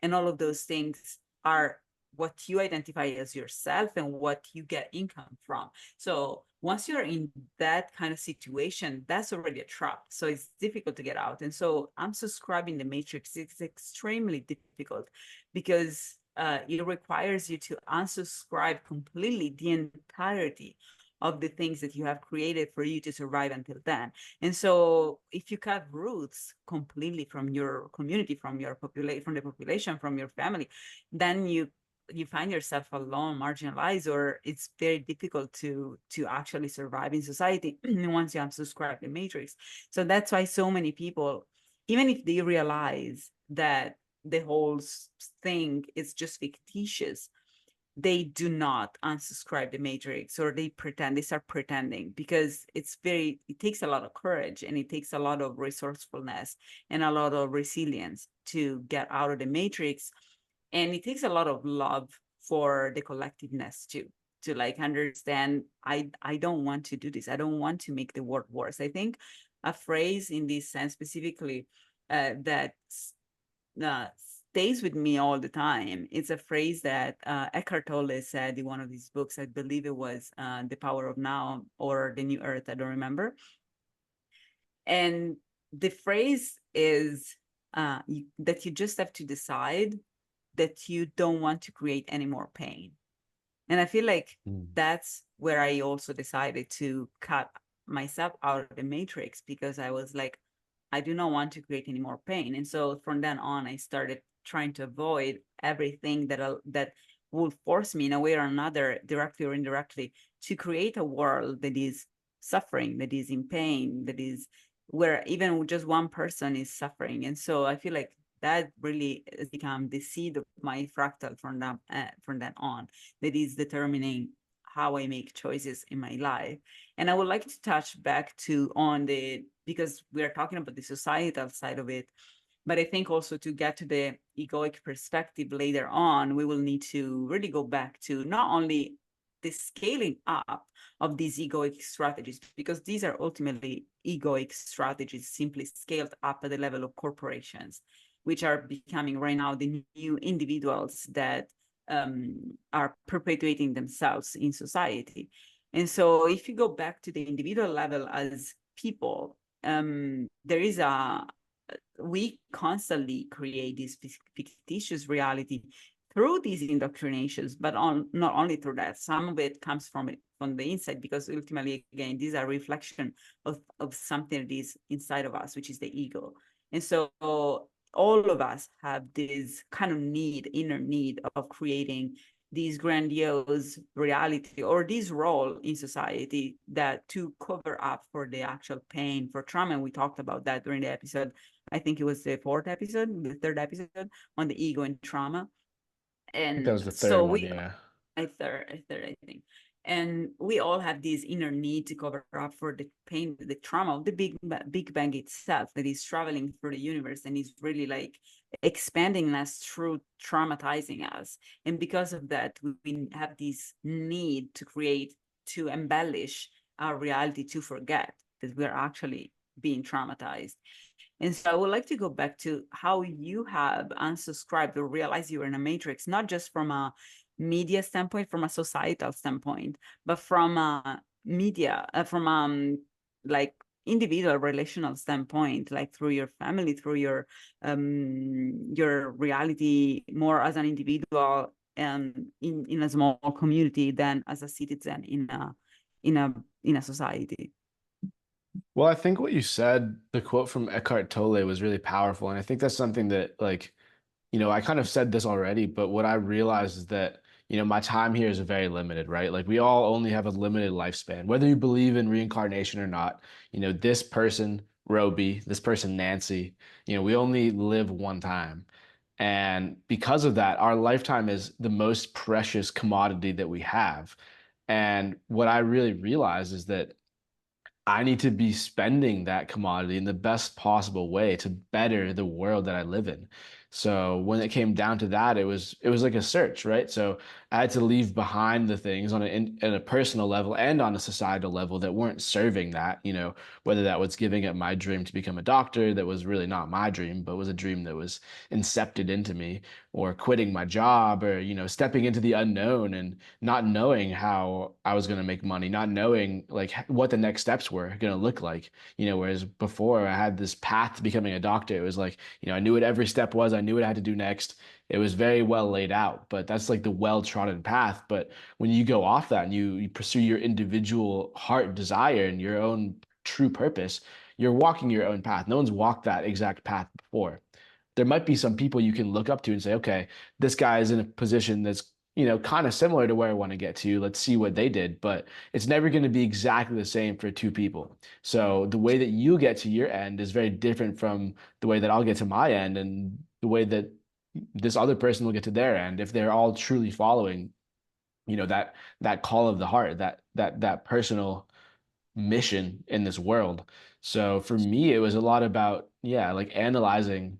and all of those things are what you identify as yourself and what you get income from. So once you're in that kind of situation, that's already a trap. So it's difficult to get out. And so unsubscribing the matrix is extremely difficult, because it requires you to unsubscribe completely the entirety of the things that you have created for you to survive until then. And so if you cut roots completely from your community, from your population, from the population, from your family, then you find yourself alone, marginalized, or it's very difficult to actually survive in society once you unsubscribe the matrix. So that's why so many people, even if they realize that the whole thing is just fictitious, they do not unsubscribe the matrix, or they start pretending, because it takes a lot of courage, and it takes a lot of resourcefulness and a lot of resilience to get out of the matrix. And it takes a lot of love for the collectiveness too, to like understand, I don't want to do this. I don't want to make the world worse. I think a phrase in this sense specifically that stays with me all the time. It's a phrase that Eckhart Tolle said in one of his books. I believe it was The Power of Now or The New Earth. I don't remember. And the phrase is that you just have to decide that you don't want to create any more pain. And I feel like that's where I also decided to cut myself out of the matrix, because I was like, I do not want to create any more pain. And so from then on, I started trying to avoid everything that will force me in a way or another, directly or indirectly, to create a world that is suffering, that is in pain, that is where even just one person is suffering. And so I feel like that really has become the seed of my fractal from then on, that is determining how I make choices in my life. And I would like to touch back because we are talking about the societal side of it, but I think also to get to the egoic perspective later on, we will need to really go back to not only the scaling up of these egoic strategies, because these are ultimately egoic strategies simply scaled up at the level of corporations, which are becoming right now the new individuals that are perpetuating themselves in society. And so if you go back to the individual level as people, we constantly create this fictitious reality through these indoctrinations, but not only through that. Some of it comes from the inside, because ultimately, again, these are a reflection of something that is inside of us, which is the ego. And so all of us have this kind of inner need of creating this grandiose reality or this role in society that to cover up for the actual pain, for trauma. And we talked about that during the episode. I think it was the third episode on the ego and trauma. I think that And was the third so one, yeah. I think. And we all have this inner need to cover up for the pain, the trauma of the Big Bang itself, that is traveling through the universe and is really like expanding us through traumatizing us. And because of that, we have this need to embellish our reality, to forget that we're actually being traumatized. And so I would like to go back to how you have unsubscribed or realized you were in a matrix, not just from a media standpoint, from a societal standpoint, but from a media, from like individual relational standpoint, like through your family, through your reality, more as an individual and in a small community than as a citizen in a in a society. Well, I think what you said, the quote from Eckhart Tolle was really powerful. And I think that's something that, like, I kind of said this already, but what I realized is that, my time here is very limited, right? Like we all only have a limited lifespan, whether you believe in reincarnation or not. This person, Roby, this person, Nancy, we only live one time. And because of that, our lifetime is the most precious commodity that we have. And what I really realized is that I need to be spending that commodity in the best possible way to better the world that I live in. So when it came down to that, it was like a search, right? So I had to leave behind the things on a personal level and on a societal level that weren't serving that, whether that was giving up my dream to become a doctor, that was really not my dream, but was a dream that was incepted into me, or quitting my job, or, stepping into the unknown and not knowing how I was going to make money, not knowing like what the next steps were going to look like, whereas before I had this path to becoming a doctor. It was like, I knew what every step was. I knew what I had to do next. It was very well laid out, but that's like the well-trodden path. But when you go off that and you pursue your individual heart desire and your own true purpose, you're walking your own path. No one's walked that exact path before. There might be some people you can look up to and say, okay, this guy is in a position that's, kind of similar to where I want to get to. Let's see what they did. But it's never going to be exactly the same for two people. So the way that you get to your end is very different from the way that I'll get to my end, and the way that this other person will get to their end, if they're all truly following, that call of the heart, that personal mission in this world. So for me, it was a lot about, yeah, like analyzing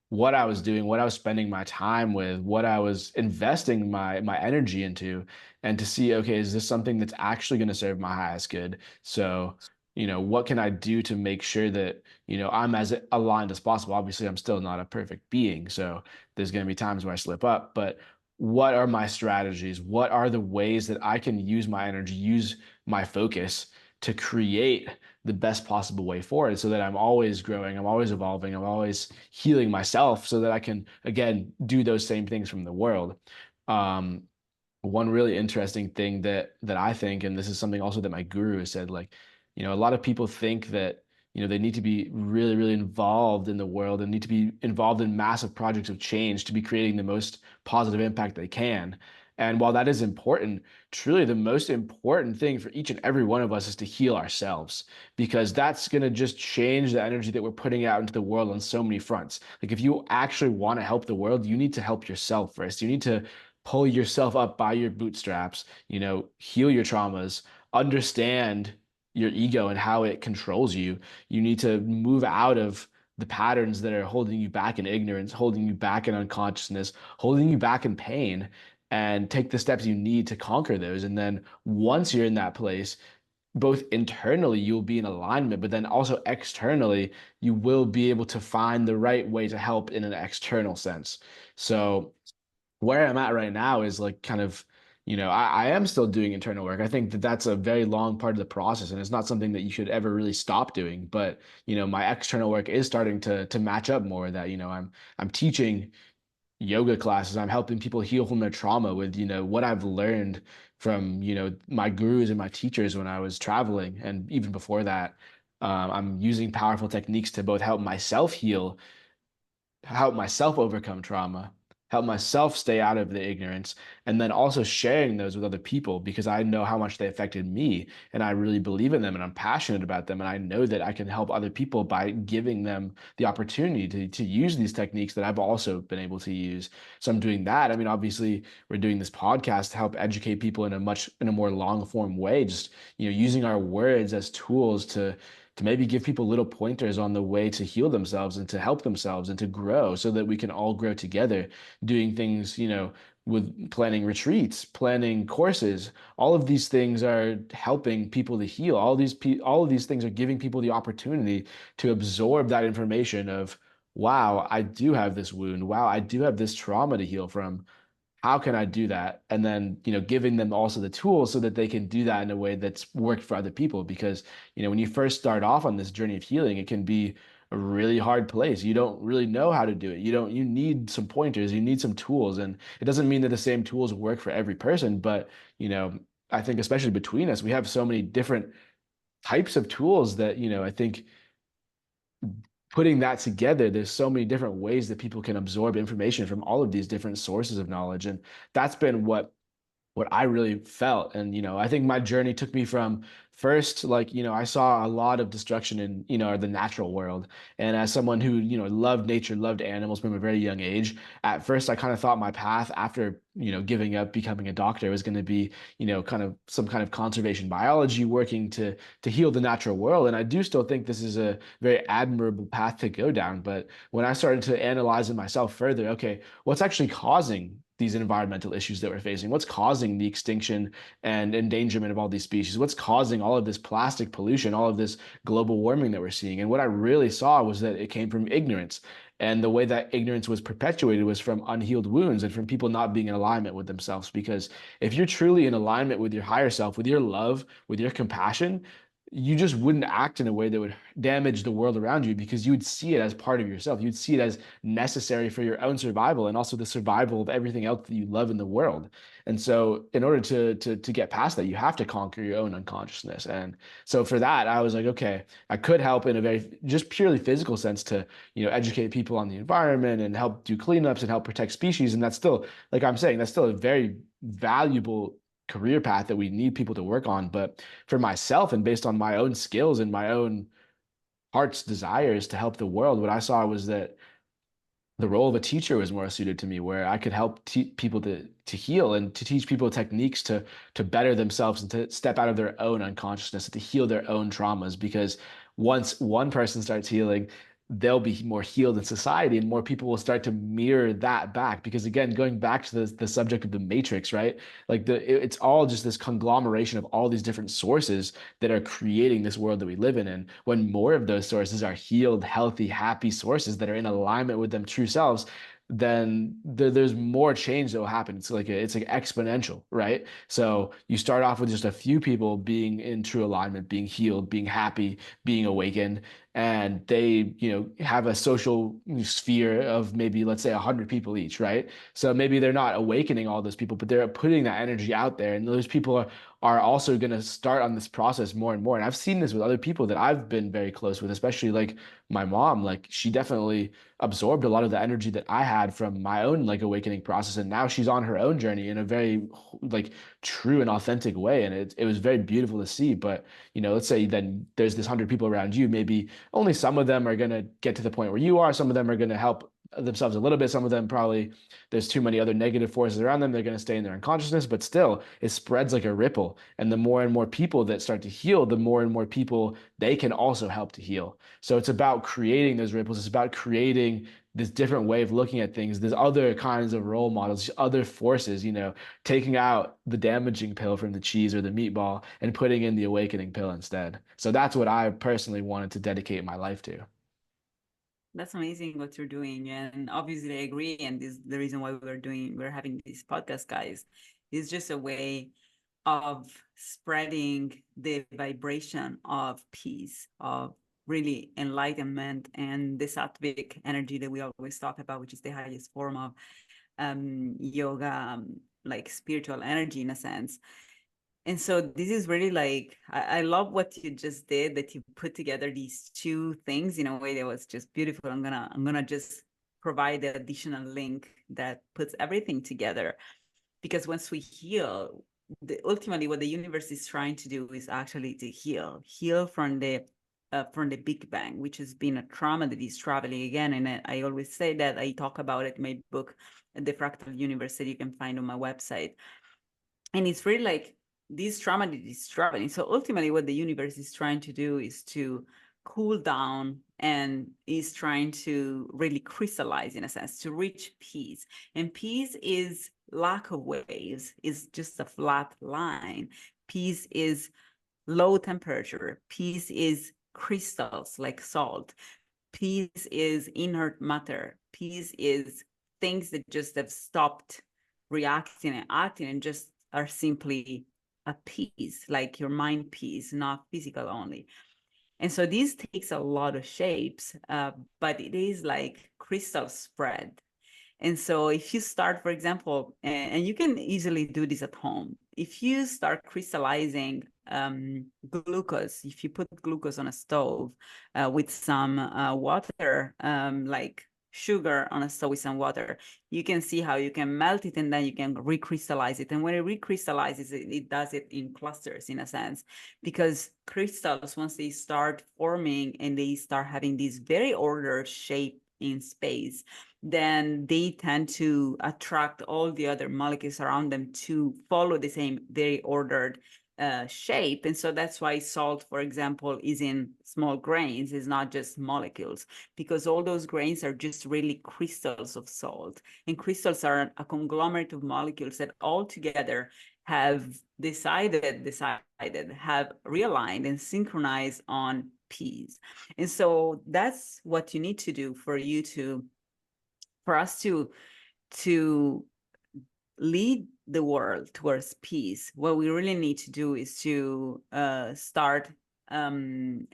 what I was doing, what I was spending my time with, what I was investing my energy into, and to see, okay, is this something that's actually going to serve my highest good? So, what can I do to make sure that, I'm as aligned as possible? Obviously, I'm still not a perfect being, so there's going to be times where I slip up, but what are my strategies? What are the ways that I can use my energy, use my focus to create the best possible way forward, so that I'm always growing, I'm always evolving, I'm always healing myself, so that I can, again, do those same things from the world. Um, One really interesting thing that I think, and this is something also that my guru has said, like, a lot of people think that, they need to be really, really involved in the world and need to be involved in massive projects of change to be creating the most positive impact they can. And while that is important, truly the most important thing for each and every one of us is to heal ourselves, because that's going to just change the energy that we're putting out into the world on so many fronts. Like if you actually want to help the world, you need to help yourself first. You need to pull yourself up by your bootstraps, heal your traumas, understand your ego and how it controls you. You need to move out of the patterns that are holding you back in ignorance, holding you back in unconsciousness, holding you back in pain, and take the steps you need to conquer those. And then once you're in that place, both internally you'll be in alignment, but then also externally you will be able to find the right way to help in an external sense. So where I'm at right now is like kind of, I am still doing internal work. I think that that's a very long part of the process, and it's not something that you should ever really stop doing. But, my external work is starting to match up more, that, I'm teaching yoga classes. I'm helping people heal from their trauma with, what I've learned from, my gurus and my teachers when I was traveling. And even before that, I'm using powerful techniques to both help myself overcome trauma, help myself stay out of the ignorance, and then also sharing those with other people, because I know how much they affected me and I really believe in them and I'm passionate about them. And I know that I can help other people by giving them the opportunity to use these techniques that I've also been able to use. So I'm doing that. I mean, obviously, we're doing this podcast to help educate people in a more long form way, just, using our words as tools to maybe give people little pointers on the way to heal themselves and to help themselves and to grow, so that we can all grow together, doing things, with planning retreats, planning courses. All of these things are helping people to heal. All of these things are giving people the opportunity to absorb that information of, wow, I do have this wound. Wow, I do have this trauma to heal from. how can I do that? And then, giving them also the tools so that they can do that in a way that's worked for other people. Because, when you first start off on this journey of healing, it can be a really hard place. You don't really know how to do it. You need some pointers, you need some tools. And it doesn't mean that the same tools work for every person, but, I think especially between us, we have so many different types of tools that, I think putting that together, there's so many different ways that people can absorb information from all of these different sources of knowledge. And that's been what I really felt. And, I think my journey took me from first, like, I saw a lot of destruction in, the natural world. And as someone who, loved nature, loved animals from a very young age, at first I kind of thought my path after, giving up becoming a doctor was going to be, kind of some kind of conservation biology, working to heal the natural world. And I do still think this is a very admirable path to go down. But when I started to analyze it myself further, okay, what's actually causing these environmental issues that we're facing? What's causing the extinction and endangerment of all these species? What's causing all of this plastic pollution, all of this global warming that we're seeing? And what I really saw was that it came from ignorance. And the way that ignorance was perpetuated was from unhealed wounds and from people not being in alignment with themselves. Because if you're truly in alignment with your higher self, with your love, with your compassion, you just wouldn't act in a way that would damage the world around you, because you would see it as part of yourself. You'd see it as necessary for your own survival and also the survival of everything else that you love in the world. And so in order to get past that, you have to conquer your own unconsciousness. And so for that, I was like, okay, I could help in a very just purely physical sense to, educate people on the environment and help do cleanups and help protect species. And that's still, like I'm saying, that's still a very valuable career path that we need people to work on. But for myself, and based on my own skills and my own heart's desires to help the world, what I saw was that the role of a teacher was more suited to me, where I could help people to heal and to teach people techniques to better themselves and to step out of their own unconsciousness, to heal their own traumas. Because once one person starts healing, they'll be more healed in society, and more people will start to mirror that back. Because again, going back to the subject of the matrix, right? Like it's all just this conglomeration of all these different sources that are creating this world that we live in. And when more of those sources are healed, healthy, happy sources that are in alignment with them true selves, then there's more change that will happen. It's like exponential, right? So you start off with just a few people being in true alignment, being healed, being happy, being awakened, and they, have a social sphere of maybe, let's say, 100 people each, right? So maybe they're not awakening all those people, but they're putting that energy out there, and those people are also going to start on this process more and more. And I've seen this with other people that I've been very close with, especially like my mom. Like, she definitely absorbed a lot of the energy that I had from my own like awakening process, and now she's on her own journey in a very like true and authentic way, and it was very beautiful to see. But let's say then there's this 100 people around you, maybe only some of them are going to get to the point where you are, some of them are going to help themselves a little bit, some of them probably there's too many other negative forces around them, they're going to stay in their unconsciousness. But still, it spreads like a ripple, and the more and more people that start to heal, the more and more people they can also help to heal. So it's about creating those ripples. It's about creating this different way of looking at things. There's other kinds of role models, other forces, taking out the damaging pill from the cheese or the meatball and putting in the awakening pill instead. So that's what I personally wanted to dedicate my life to. That's amazing what you're doing. And obviously I agree. And this the reason why we're having this podcast, guys. Is just a way of spreading the vibration of peace, of really enlightenment, and the sattvic energy that we always talk about, which is the highest form of yoga, like spiritual energy in a sense. And so this is really like, I love what you just did, that you put together these two things in a way that was just beautiful. I'm gonna just provide the additional link that puts everything together. Because once we heal, ultimately what the universe is trying to do is actually to heal from the Big Bang, which has been a trauma that is traveling again. And I always say that, I talk about it in my book, The Fractal Universe, that you can find on my website. And it's really like this trauma that is traveling. So ultimately what the universe is trying to do is to cool down, and is trying to really crystallize, in a sense, to reach peace. And peace is lack of waves, is just a flat line. Peace is low temperature. Peace is crystals like salt. Peace is inert matter. Peace is things that just have stopped reacting and acting and just are simply a piece, like your mind piece, not physical only. And so this takes a lot of shapes, but it is like crystal spread. And so if you start, for example, and you can easily do this at home, if you start crystallizing glucose, if you put glucose on a stove with some water, like sugar on a stove with some water, you can see how you can melt it and then you can recrystallize it. And when it recrystallizes, it does it in clusters in a sense, because crystals, once they start forming and they start having this very ordered shape in space, then they tend to attract all the other molecules around them to follow the same very ordered shape. And so that's why salt, for example, is in small grains, is not just molecules, because all those grains are just really crystals of salt. And crystals are a conglomerate of molecules that all together have have realigned and synchronized on peace. And so that's what you need to do for us to lead the world towards peace. What we really need to do is to start and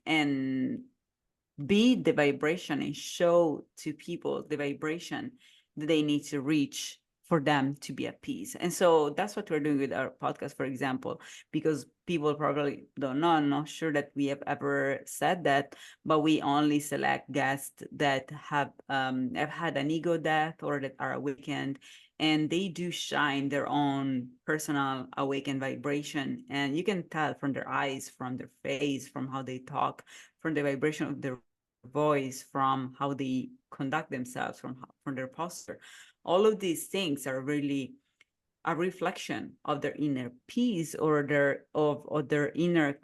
be the vibration and show to people the vibration that they need to reach for them to be at peace. And so that's what we're doing with our podcast, for example, because people probably don't know. I'm not sure that we have ever said that, but we only select guests that have had an ego death or that are awakened, and they do shine their own personal awakened vibration. And you can tell from their eyes, from their face, from how they talk, from the vibration of their voice, from how they conduct themselves, from their posture. All of these things are really a reflection of their inner peace or their inner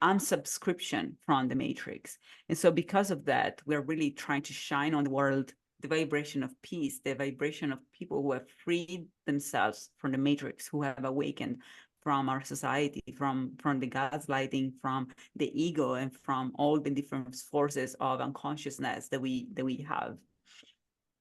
unsubscription from the matrix. And so because of that, we're really trying to shine on the world the vibration of peace, the vibration of people who have freed themselves from the matrix, who have awakened from our society, from the gaslighting, from the ego, and from all the different forces of unconsciousness that we have.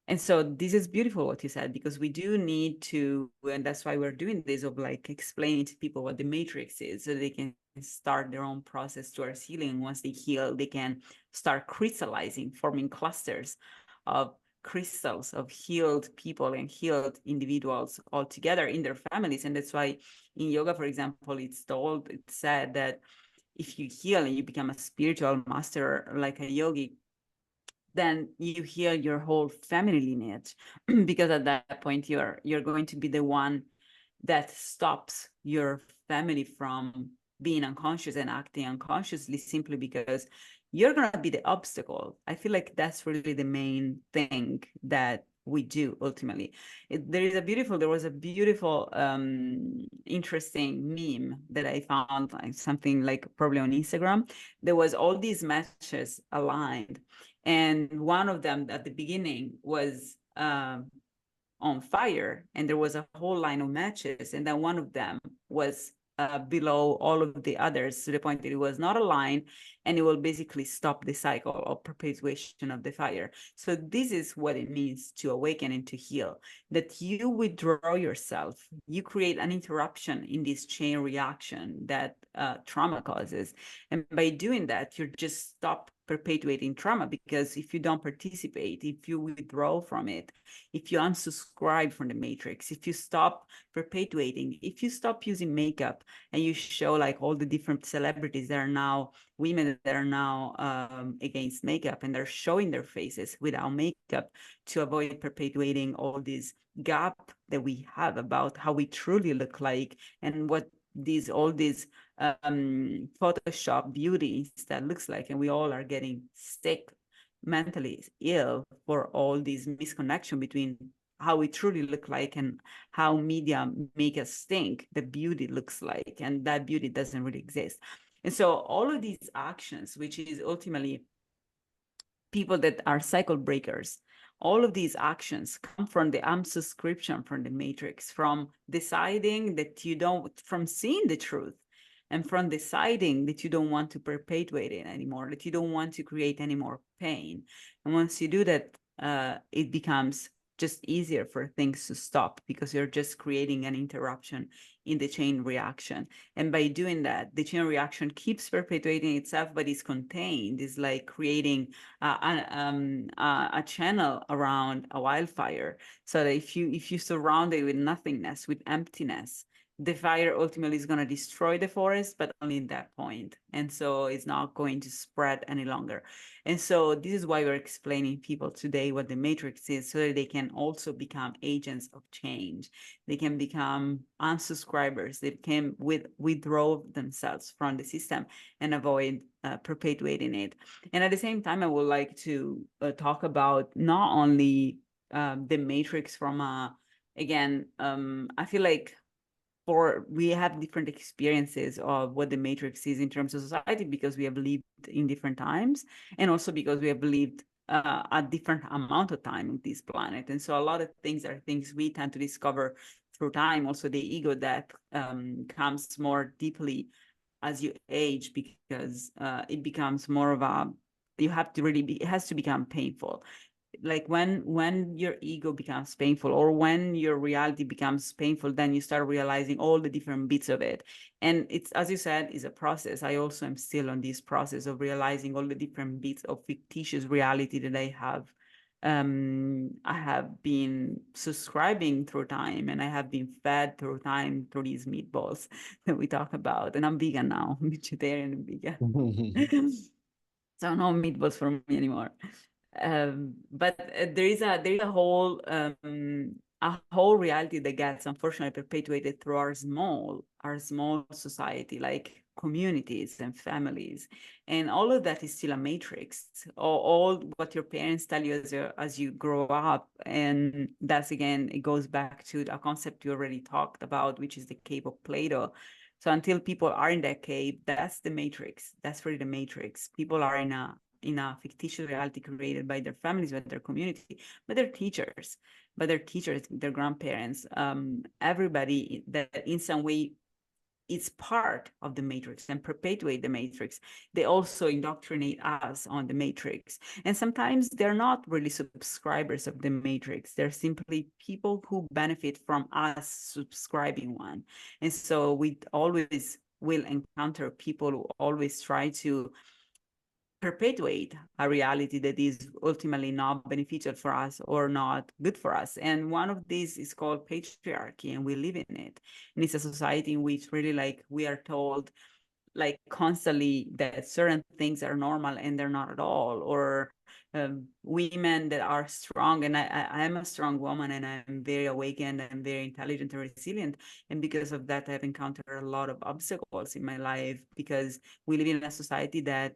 And so this is beautiful what you said, because we do need to, and that's why we're doing this, of like explaining to people what the matrix is, so they can start their own process towards healing. Once they heal, they can start crystallizing, forming clusters of crystals of healed people and healed individuals all together in their families. And that's why in yoga, for example, it's said that if you heal and you become a spiritual master like a yogi, then you heal your whole family lineage, because at that point you're going to be the one that stops your family from being unconscious and acting unconsciously, simply because you're going to be the obstacle. I feel like that's really the main thing that we do ultimately. There was a beautiful interesting meme that I found, like something like probably on Instagram. There was all these matches aligned, and one of them at the beginning was on fire, and there was a whole line of matches, and then one of them was below all of the others, to the point that it was not aligned, and it will basically stop the cycle of perpetuation of the fire. So this is what it means to awaken and to heal, that you withdraw yourself, you create an interruption in this chain reaction that trauma causes. And by doing that, you just stop perpetuating trauma, because if you don't participate, if you withdraw from it, if you unsubscribe from the matrix, if you stop perpetuating, if you stop using makeup and you show like all the different celebrities that are now women that are now against makeup, and they're showing their faces without makeup to avoid perpetuating all this gap that we have about how we truly look like, and what all these Photoshop beauty that looks like. And we all are getting sick, mentally ill, for all this misconnection between how we truly look like and how media make us think the beauty looks like, and that beauty doesn't really exist. And so all of these actions, which is ultimately people that are cycle breakers, all of these actions come from the unsubscription from the matrix, from deciding that you don't, from seeing the truth, and from deciding that you don't want to perpetuate it anymore, that you don't want to create any more pain. And once you do that, it becomes just easier for things to stop because you're just creating an interruption in the chain reaction. And by doing that, the chain reaction keeps perpetuating itself, but it's contained. It's like creating a channel around a wildfire. So that if you surround it with nothingness, with emptiness, the fire ultimately is going to destroy the forest, but only in that point. And so it's not going to spread any longer. And so this is why we're explaining people today what the matrix is, so that they can also become agents of change. They can become unsubscribers. They can withdraw themselves from the system and avoid perpetuating it. And at the same time, I would like to talk about not only the matrix from again, I feel like we have different experiences of what the matrix is in terms of society, because we have lived in different times, and also because we have lived a different amount of time on this planet. And so a lot of things are things we tend to discover through time. Also the ego that comes more deeply as you age, because it becomes more of a, you have to really be, it has to become painful. Like when your ego becomes painful, or when your reality becomes painful, then you start realizing all the different bits of it. And it's, as you said, is a process. I also am still on this process of realizing all the different bits of fictitious reality that I have been subscribing through time, and I have been fed through time through these meatballs that we talk about. And I'm vegan now, I'm vegetarian and vegan. So no meatballs for me anymore. But there is a whole reality that gets unfortunately perpetuated through our small society, like communities and families, and all of that is still a matrix. All what your parents tell you as you grow up, and that's, again, it goes back to a concept you already talked about, which is the cave of Plato. So until people are in that cave, that's the matrix. That's really the matrix. People are in a fictitious reality created by their families, by their community, by their teachers, their grandparents, everybody that in some way is part of the matrix and perpetuate the matrix. They also indoctrinate us on the matrix. And sometimes they're not really subscribers of the matrix. They're simply people who benefit from us subscribing one. And so we always will encounter people who always try to perpetuate a reality that is ultimately not beneficial for us or not good for us. And one of these is called patriarchy, and we live in it. And it's a society in which really, like, we are told like constantly that certain things are normal and they're not at all, or women that are strong, and I am a strong woman, and I'm very awakened and very intelligent and resilient, and because of that I've encountered a lot of obstacles in my life, because we live in a society that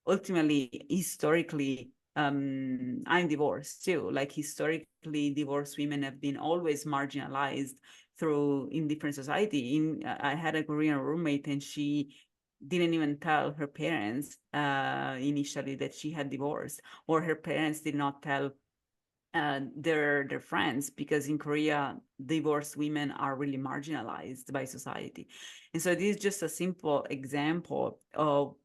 ultimately, historically, I'm divorced too. Like, historically, divorced women have been always marginalized through in different society. I had a Korean roommate, and she didn't even tell her parents initially that she had divorced, or her parents did not tell their friends, because in Korea, divorced women are really marginalized by society. And so this is just a simple example of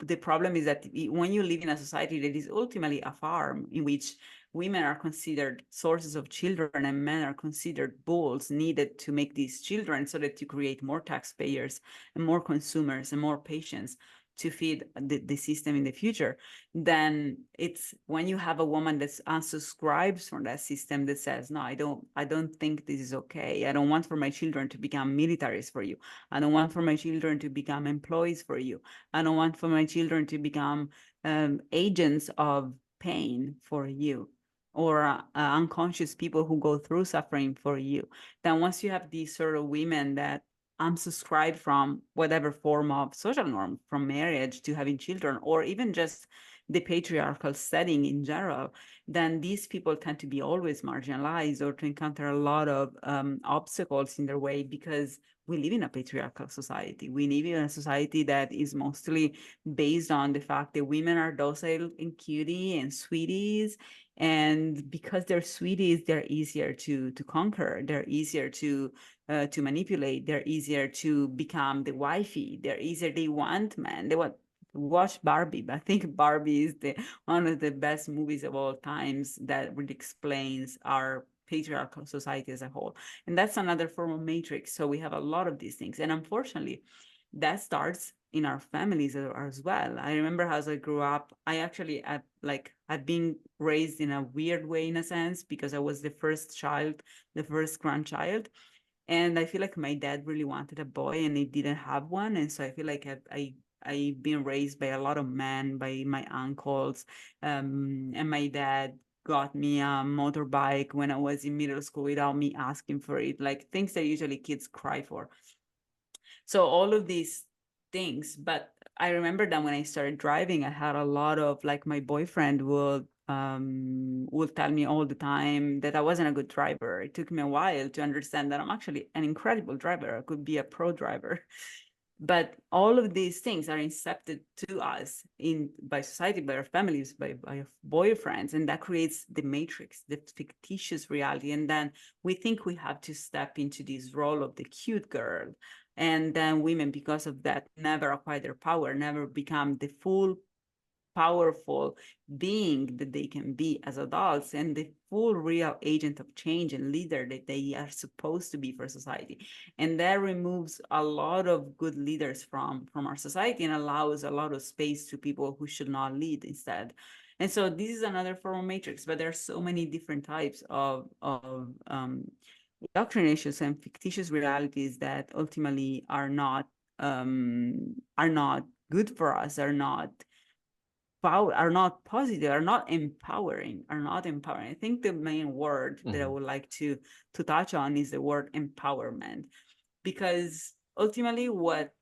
the problem, is that when you live in a society that is ultimately a farm in which women are considered sources of children and men are considered bulls needed to make these children, so that you create more taxpayers and more consumers and more patients to feed the system in the future, then it's when you have a woman that unsubscribes from that system, that says, no, I don't think this is okay. I don't want for my children to become militaries for you. I don't want for my children to become employees for you. I don't want for my children to become agents of pain for you, or unconscious people who go through suffering for you. Then once you have these sort of women that unsubscribe from whatever form of social norm, from marriage to having children, or even just the patriarchal setting in general, then these people tend to be always marginalized, or to encounter a lot of obstacles in their way, because we live in a patriarchal society. We live in a society that is mostly based on the fact that women are docile and cutie and sweeties. And because they're sweeties, they're easier to conquer. They're easier to manipulate. They're easier to become the wifey. They're easier. They want men. They want watch Barbie. I think Barbie is the one of the best movies of all times that really explains our patriarchal society as a whole. And that's another form of matrix. So we have a lot of these things. And unfortunately, that starts in our families as well. I remember as I grew up, I've been raised in a weird way in a sense because I was the first child, the first grandchild. And I feel like my dad really wanted a boy and he didn't have one. And so I feel like I've been raised by a lot of men, by my uncles. And my dad got me a motorbike when I was in middle school without me asking for it, like things that usually kids cry for. So all of these things, but I remember that when I started driving, I had a lot of like my boyfriend would tell me all the time that I wasn't a good driver. It took me a while to understand that I'm actually an incredible driver. I could be a pro driver. But all of these things are incepted to us in by society, by our families, by our boyfriends, and that creates the matrix, the fictitious reality. And then we think we have to step into this role of the cute girl. And then women, because of that, never acquire their power, never become the full powerful being that they can be as adults and the full real agent of change and leader that they are supposed to be for society. And that removes a lot of good leaders from our society and allows a lot of space to people who should not lead instead. And so this is another form of matrix, but there are so many different types of indoctrinations and fictitious realities that ultimately are not good for us, are not positive, are not empowering, are not empowering. I think the main word that I would like to touch on is the word empowerment, because ultimately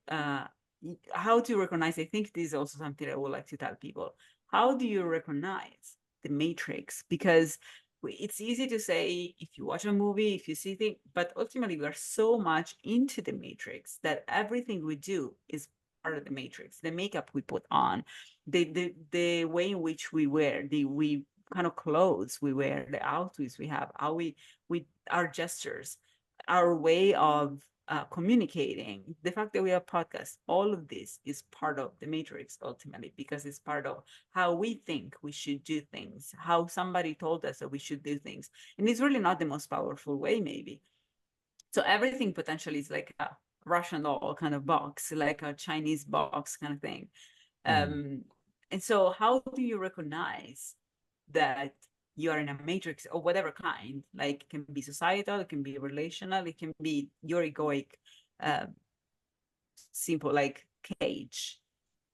how to recognize, I think this is also something I would like to tell people. How do you recognize the matrix? Because it's easy to say if you watch a movie, if you see things, but ultimately we are so much into the matrix that everything we do is part of the matrix. The makeup we put on, the way in which we wear, we kind of clothes we wear, the outfits we have, how we our gestures, our way of communicating, the fact that we have podcasts, all of this is part of the matrix ultimately, because it's part of how we think we should do things, how somebody told us that we should do things. And it's really not the most powerful way, maybe. So everything potentially is like a Russian doll kind of box, like a Chinese box kind of thing. And so how do you recognize that you are in a matrix of whatever kind? Like it can be societal, it can be relational, it can be your egoic, uh, simple like cage.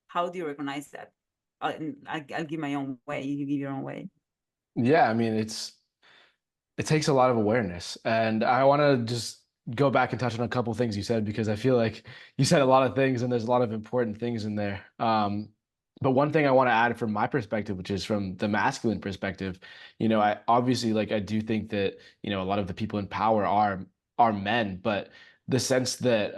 How do you recognize that? I'll give my own way, you give your own way. Yeah, I mean, it takes a lot of awareness. And I want to just go back and touch on a couple things you said because I feel like you said a lot of things and there's a lot of important things in there. But one thing I want to add from my perspective, which is from the masculine perspective, I obviously like I do think that, a lot of the people in power are men, but the sense that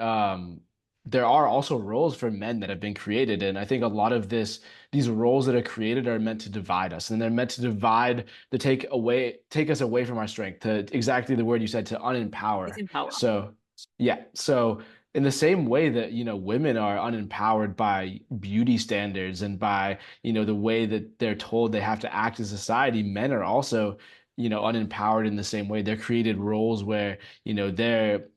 there are also roles for men that have been created. And I think a lot of these roles that are created are meant to divide us, and they're meant to divide to take us away from our strength, to exactly the word you said, to It's unempower. in power. So yeah, so in the same way that women are unempowered by beauty standards and by the way that they're told they have to act in society, men are also unempowered in the same way. They're created roles where they're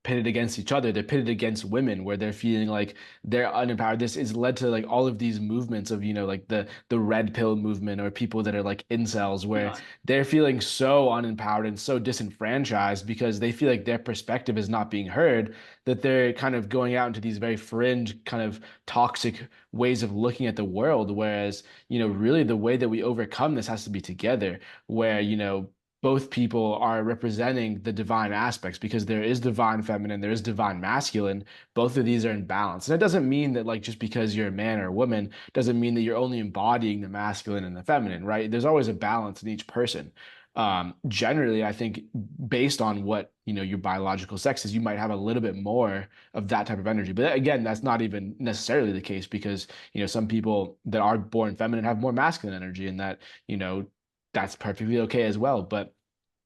pitted against each other. They're pitted against women where they're feeling like they're unempowered. This is led to like all of these movements of, like the red pill movement, or people that are like incels, Oh my where God. they're feeling so unempowered and so disenfranchised because they feel like their perspective is not being heard, that they're kind of going out into these very fringe kind of toxic ways of looking at the world. Whereas, really the way that we overcome this has to be together, where, both people are representing the divine aspects, because there is divine feminine, there is divine masculine. Both of these are in balance. And it doesn't mean that, like, just because you're a man or a woman doesn't mean that you're only embodying the masculine and the feminine, right? There's always a balance in each person. Generally, I think based on what, your biological sex is, you might have a little bit more of that type of energy. But again, that's not even necessarily the case, because, some people that are born feminine have more masculine energy, and that, that's perfectly okay as well. But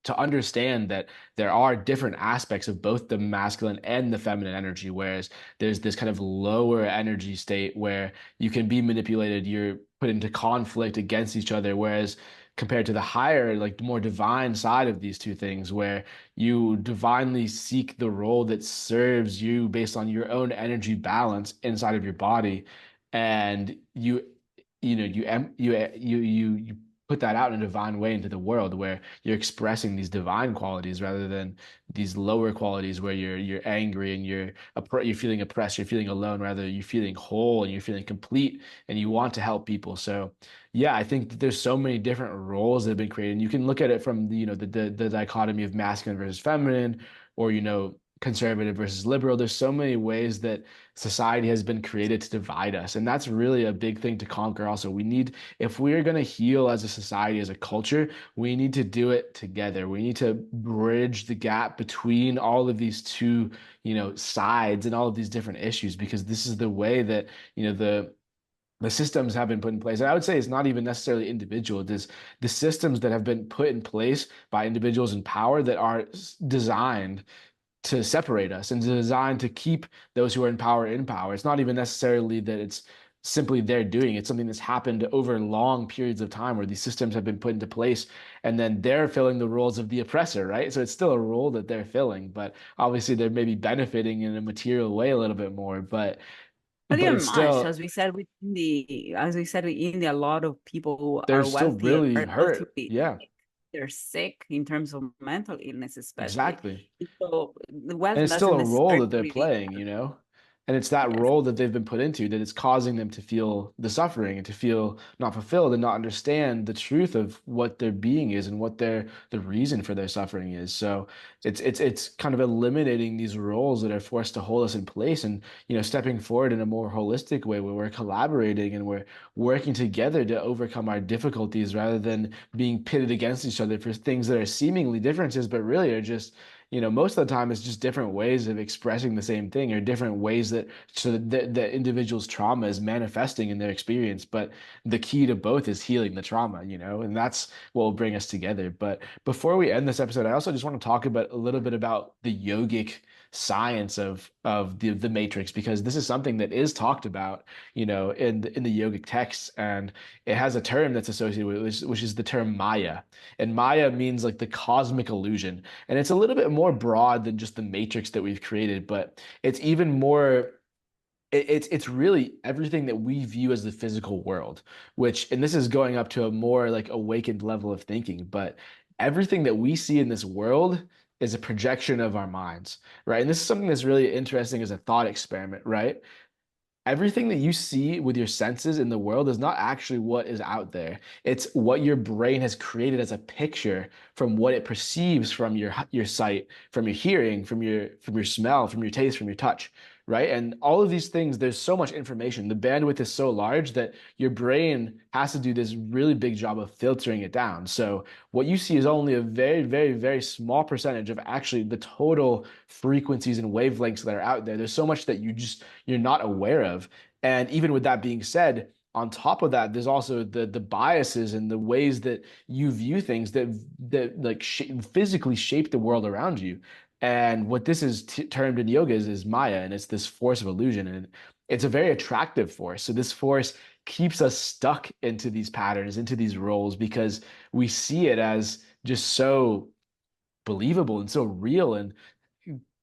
to understand that there are different aspects of both the masculine and the feminine energy, whereas there's this kind of lower energy state where you can be manipulated, you're put into conflict against each other, whereas compared to the higher, like more divine side of these two things, where you divinely seek the role that serves you based on your own energy balance inside of your body, and you put that out in a divine way into the world where you're expressing these divine qualities rather than these lower qualities where you're angry and you're feeling oppressed, you're feeling alone, rather you're feeling whole and you're feeling complete and you want to help people. So yeah, I think that there's so many different roles that have been created. And you can look at it from the dichotomy of masculine versus feminine, or conservative versus liberal. There's so many ways that society has been created to divide us, and that's really a big thing to conquer. Also, if we're going to heal as a society, as a culture, we need to do it together. We need to bridge the gap between all of these two, sides and all of these different issues, because this is the way that, the systems have been put in place. And I would say it's not even necessarily individual. There's the systems that have been put in place by individuals in power that are designed to separate us and designed to keep those who are in power in power. It's not even necessarily that it's simply they're doing it. It's something that's happened over long periods of time where these systems have been put into place and then they're filling the roles of the oppressor, right? So it's still a role that they're filling, but obviously they're maybe benefiting in a material way a little bit more, but Not but even it's much, still as we said with India, a lot of people who they're are still wealthy really are hurt. ultimately Yeah, sick. They're sick in terms of mental illness, especially. exactly. So the And wealth it's still doesn't a role that they're necessarily, playing. And it's that yes. role that they've been put into that it's causing them to feel the suffering and to feel not fulfilled and not understand the truth of what their being is and what the reason for their suffering is. So it's kind of eliminating these roles that are forced to hold us in place and stepping forward in a more holistic way where we're collaborating and we're working together to overcome our difficulties rather than being pitted against each other for things that are seemingly differences, but really are just most of the time it's just different ways of expressing the same thing or different ways that so that the individual's trauma is manifesting in their experience. But the key to both is healing the trauma, and that's what will bring us together. But before we end this episode, I also just want to talk about a little bit about the yogic science of the matrix, because this is something that is talked about, in the yogic texts, and it has a term that's associated with it, which is the term Maya. And Maya means like the cosmic illusion. And it's a little bit more broad than just the matrix that we've created, but it's even more it's really everything that we view as the physical world, and this is going up to a more like awakened level of thinking, but everything that we see in this world is a projection of our minds, right? And this is something that's really interesting as a thought experiment, right? Everything that you see with your senses in the world is not actually what is out there. It's what your brain has created as a picture from what it perceives from your sight, from your hearing, from your smell, from your taste, from your touch, right? And all of these things, there's so much information. The bandwidth is so large that your brain has to do this really big job of filtering it down. So what you see is only a very, very, very small percentage of actually the total frequencies and wavelengths that are out there. There's so much that you're not aware of. And even with that being said, on top of that, there's also the biases and the ways that you view things that like physically shape the world around you. And what this is termed in yoga is Maya, and it's this force of illusion, and it's a very attractive force. So this force keeps us stuck into these patterns, into these roles, because we see it as just so believable and so real and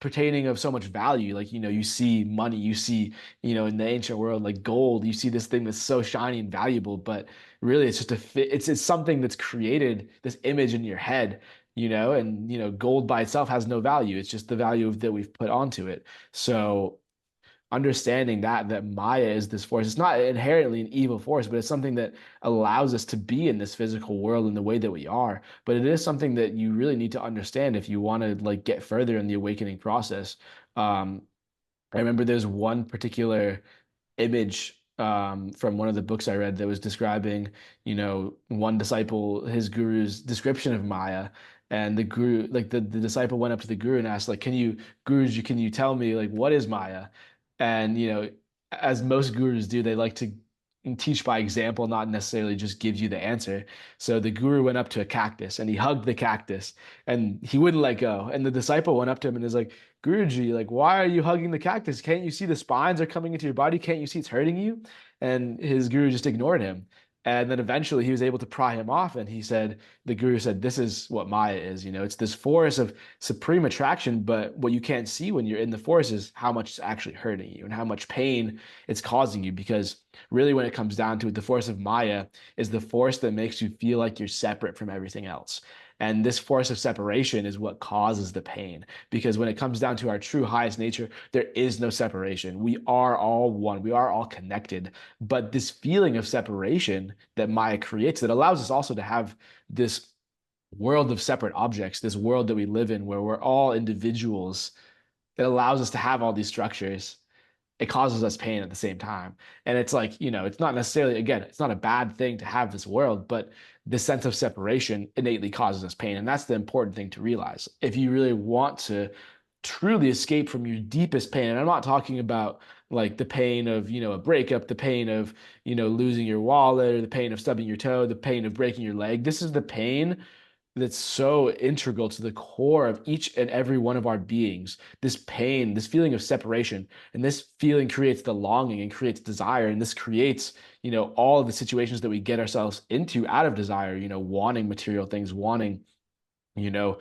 pertaining of so much value. Like, you see money, you see, in the ancient world, like gold, you see this thing that's so shiny and valuable, but really it's just it's something that's created this image in your head, and, gold by itself has no value. It's just the value that we've put onto it. So understanding that Maya is this force. It's not inherently an evil force, but it's something that allows us to be in this physical world in the way that we are. But it is something that you really need to understand if you want to like get further in the awakening process. Um, I remember there's one particular image from one of the books I read that was describing, one disciple, his guru's description of Maya. And the guru, like the disciple went up to the guru and asked, like, can you tell me like what is Maya? And as most gurus do, they like to, teach by example, not necessarily just gives you the answer. So the guru went up to a cactus and he hugged the cactus and he wouldn't let go. And the disciple went up to him and is like, Guruji, like, why are you hugging the cactus? Can't you see the spines are coming into your body? Can't you see it's hurting you? And his guru just ignored him. And then eventually he was able to pry him off. And the guru said, this is what Maya is. It's this force of supreme attraction. But what you can't see when you're in the force is how much it's actually hurting you and how much pain it's causing you. Because really, when it comes down to it, the force of Maya is the force that makes you feel like you're separate from everything else. And this force of separation is what causes the pain. Because when it comes down to our true highest nature, there is no separation. We are all one. We are all connected. But this feeling of separation that Maya creates, that allows us also to have this world of separate objects, this world that we live in where we're all individuals, that allows us to have all these structures, it causes us pain at the same time. And it's like, it's not necessarily, again, it's not a bad thing to have this world, but this sense of separation innately causes us pain. And that's the important thing to realize. If you really want to truly escape from your deepest pain, and I'm not talking about like the pain of, a breakup, the pain of, losing your wallet, or the pain of stubbing your toe, the pain of breaking your leg. This is the pain that's so integral to the core of each and every one of our beings. This pain, this feeling of separation, and this feeling creates the longing and creates desire. And this creates, all of the situations that we get ourselves into out of desire, wanting material things, wanting, you know,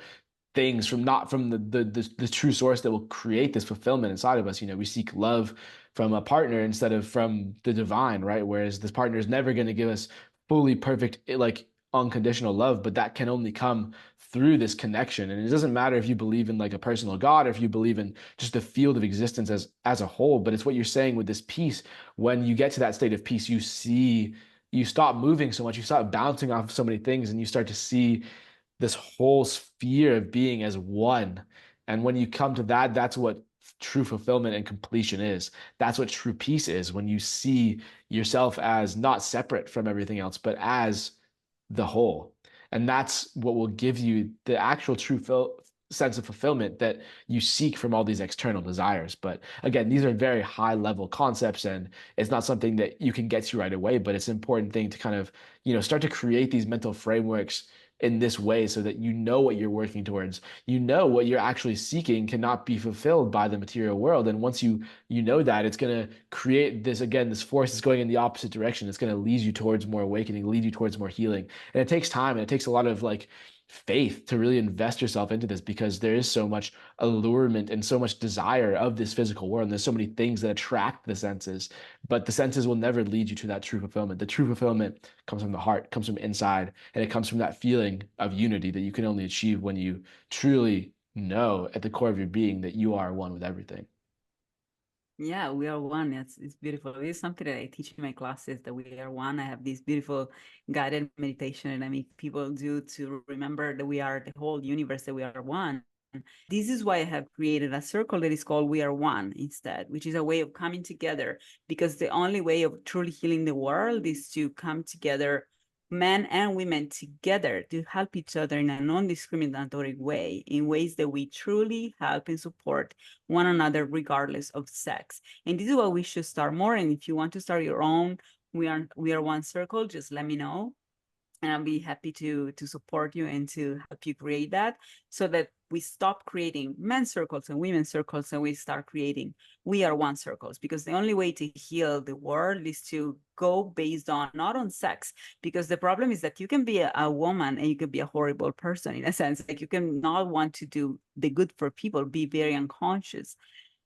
things from not from the true source that will create this fulfillment inside of us. We seek love from a partner instead of from the divine, right? Whereas this partner is never going to give us fully perfect, like unconditional love, but that can only come through this connection. And it doesn't matter if you believe in like a personal God or if you believe in just the field of existence as a whole, but it's what you're saying with this peace. When you get to that state of peace, you stop moving so much, you stop bouncing off so many things, and you start to see this whole sphere of being as one. And when you come to that, that's what true fulfillment and completion is. That's what true peace is, when you see yourself as not separate from everything else, but as the whole. And that's what will give you the actual true sense of fulfillment that you seek from all these external desires. But again, these are very high level concepts, and it's not something that you can get to right away, but it's an important thing to kind of, start to create these mental frameworks in this way so that you know what you're working towards. What you're actually seeking cannot be fulfilled by the material world. And once you know that, it's going to create this, again, this force is going in the opposite direction. It's going to lead you towards more awakening, lead you towards more healing. And it takes time, and it takes a lot of like faith to really invest yourself into this, because there is so much allurement and so much desire of this physical world. And there's so many things that attract the senses, but the senses will never lead you to that true fulfillment. The true fulfillment comes from the heart, comes from inside, and it comes from that feeling of unity that you can only achieve when you truly know at the core of your being that you are one with everything. Yeah, we are one. It's beautiful. It is something that I teach in my classes, that we are one. I have this beautiful guided meditation and I make people do to remember that we are the whole universe, that we are one. This is why I have created a circle that is called We Are One instead, which is a way of coming together, because the only way of truly healing the world is to come together, men and women together, to help each other in a non-discriminatory way, in ways that we truly help and support one another regardless of sex. And this is what we should start more. And if you want to start your own We Are One circle, just let me know, and I'll be happy to support you and to help you create that, so that we stop creating men's circles and women's circles and we start creating We Are One circles. Because the only way to heal the world is to go based on, not on sex, because the problem is that you can be a woman and you can be a horrible person, in a sense. Like, you can not want to do the good for people, be very unconscious.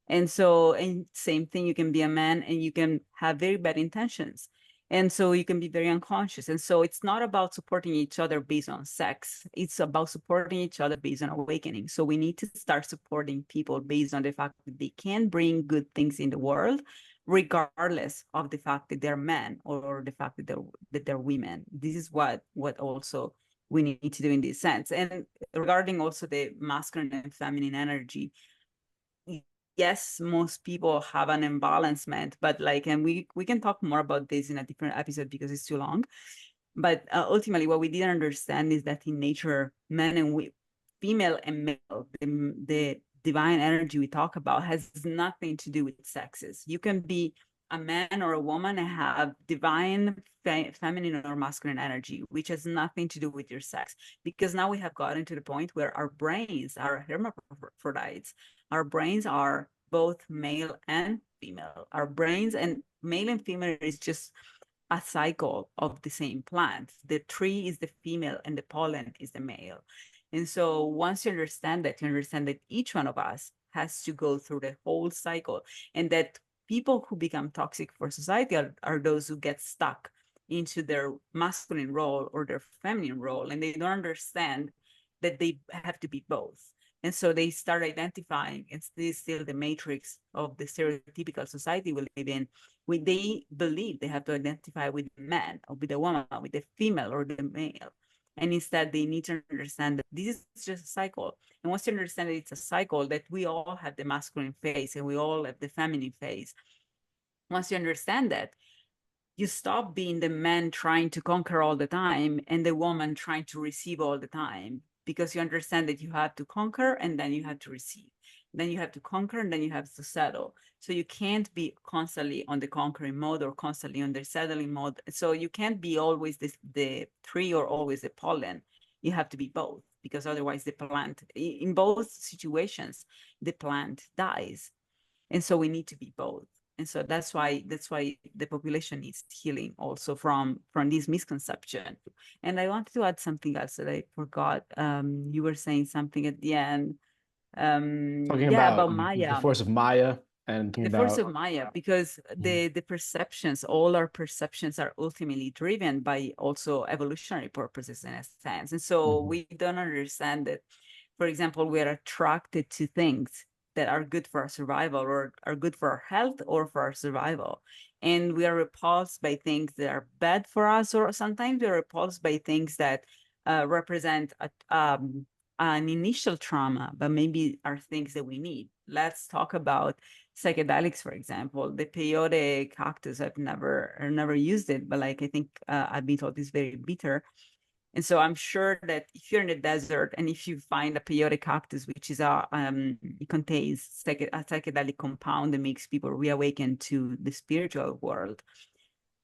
And so, and same thing, you can be a man and you can have very bad intentions. And so you can be very unconscious. And so it's not about supporting each other based on sex. It's about supporting each other based on awakening. So we need to start supporting people based on the fact that they can bring good things in the world, regardless of the fact that they're men or the fact that they're women. This is what also we need to do in this sense. And regarding also the masculine and feminine energy, yes, most people have an imbalancement, but like, and we can talk more about this in a different episode because it's too long. But ultimately, what we didn't understand is that in nature, men and female and male, the divine energy we talk about has nothing to do with sexes. You can be a man or a woman have divine feminine or masculine energy, which has nothing to do with your sex. Because now we have gotten to the point where our brains are hermaphrodites. Our brains are both male and female. Our brains and male and female is just a cycle of the same plant. The tree is the female and the pollen is the male. And so once you understand that, you understand that each one of us has to go through the whole cycle, and that people who become toxic for society are those who get stuck into their masculine role or their feminine role, and they don't understand that they have to be both. And so they start identifying, and this is still the matrix of the stereotypical society we live in, when they believe they have to identify with the man or with the woman, with the female or the male. And instead, they need to understand that this is just a cycle. And once you understand that it's a cycle, that we all have the masculine phase and we all have the feminine phase. Once you understand that, you stop being the man trying to conquer all the time and the woman trying to receive all the time, because you understand that you have to conquer and then you have to receive. Then you have to conquer and then you have to settle. So you can't be constantly on the conquering mode or constantly on the settling mode. So you can't be always the tree or always the pollen. You have to be both, because otherwise the plant, in both situations, the plant dies. And so we need to be both. And so that's why the population needs healing also from this misconception. And I wanted to add something else that I forgot. You were saying something at the end. Talking Yeah, about about the Maya, force of Maya and talking the force about of Maya, because Mhm. the perceptions, all our perceptions are ultimately driven by also evolutionary purposes in a sense. And so Mhm. we don't understand that, for example, we are attracted to things that are good for our survival or are good for our health or for our survival. And we are repulsed by things that are bad for us, or sometimes we are repulsed by things that represent an initial trauma, but maybe are things that we need. Let's talk about psychedelics, for example. The peyote cactus, I've never used it, but like I think I've been told it's very bitter. And so I'm sure that if you're in the desert and if you find a peyote cactus, which is it contains a psychedelic compound that makes people reawaken to the spiritual world.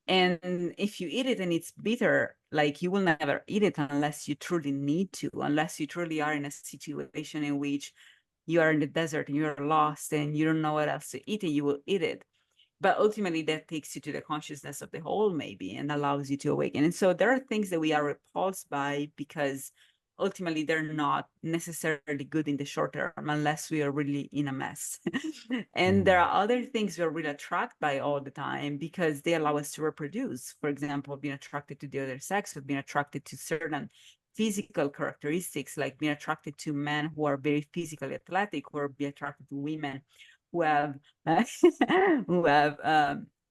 And if you eat it and it's bitter, like you will never eat it unless you truly need to, unless you truly are in a situation in which you are in the desert and you're lost and you don't know what else to eat, and you will eat it. But ultimately that takes you to the consciousness of the whole, maybe, and allows you to awaken. And so there are things that we are repulsed by because ultimately they're not necessarily good in the short term unless we are really in a mess. And there Mhm. are other things we're really attracted by all the time because they allow us to reproduce. For example, being attracted to the other sex, or being attracted to certain physical characteristics, like being attracted to men who are very physically athletic, or be attracted to women who have who have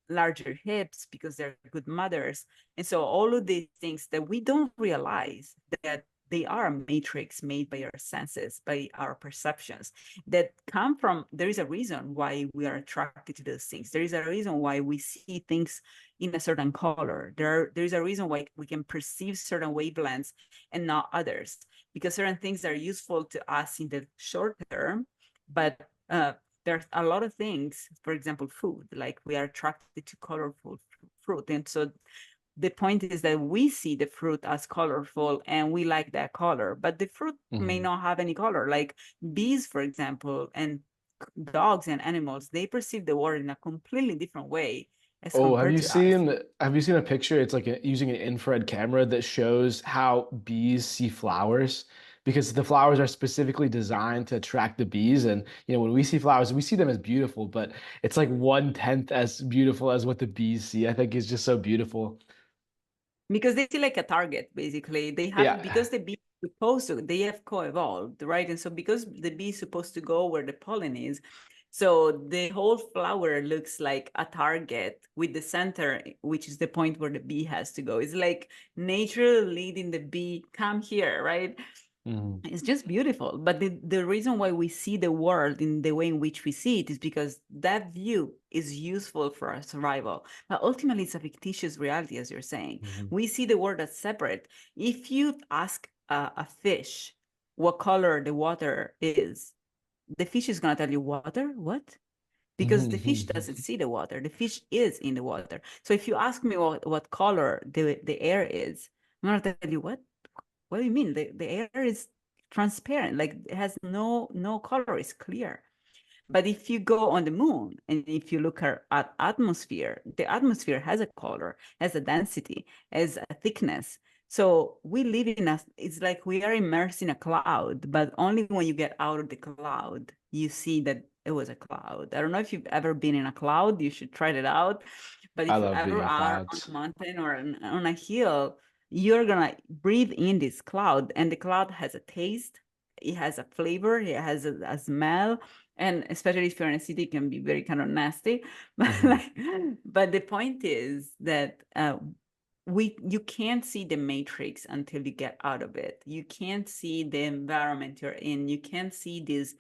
larger hips because they're good mothers. And so all of these things that we don't realize that they are a matrix made by our senses, by our perceptions, that come from, there is a reason why we are attracted to those things. There is a reason why we see things in a certain color. There is a reason why we can perceive certain wavelengths and not others, because certain things are useful to us in the short term, but there's a lot of things, for example, food, like we are attracted to colorful fruit. And so the point is that we see the fruit as colorful and we like that color, but the fruit may Mhm. not have any color. Like bees, for example, and dogs and animals, they perceive the world in a completely different way as Oh, compared to us. have you seen a picture? It's like using an infrared camera that shows how bees see flowers, because the flowers are specifically designed to attract the bees. And when we see flowers, we see them as beautiful, but it's like 1/10 as beautiful as what the bees see. I think is just so beautiful. Because they see like a target, basically. They have, Yeah. because the bee is supposed to, they have co-evolved, right? And so because the bee is supposed to go where the pollen is, so the whole flower looks like a target with the center, which is the point where the bee has to go. It's like nature leading the bee, come here, right? Mhm. It's just beautiful. But the reason why we see the world in the way in which we see it is because that view is useful for our survival. But ultimately, it's a fictitious reality, as you're saying. Mhm. We see the world as separate. If you ask a fish what color the water is, the fish is going to tell you water. What? because the fish doesn't see the water. The fish is in the water. So if you ask me what color the air is, I'm gonna tell you what do you mean? The air is transparent, like it has no color, it's clear. But if you go on the moon and if you look at atmosphere, the atmosphere has a color, has a density, has a thickness. So we live it's like we are immersed in a cloud, but only when you get out of the cloud, you see that it was a cloud. I don't know if you've ever been in a cloud, you should try it out. But I if you love being ever in are on clouds. a mountain or on a hill, you're gonna breathe in this cloud, and the cloud has a taste, it has a flavor, it has a smell, and especially if you're in a city, it can be very kind of nasty. But Hmm. but the point is that you can't see the matrix until you get out of it. You can't see the environment you're in. You can't see this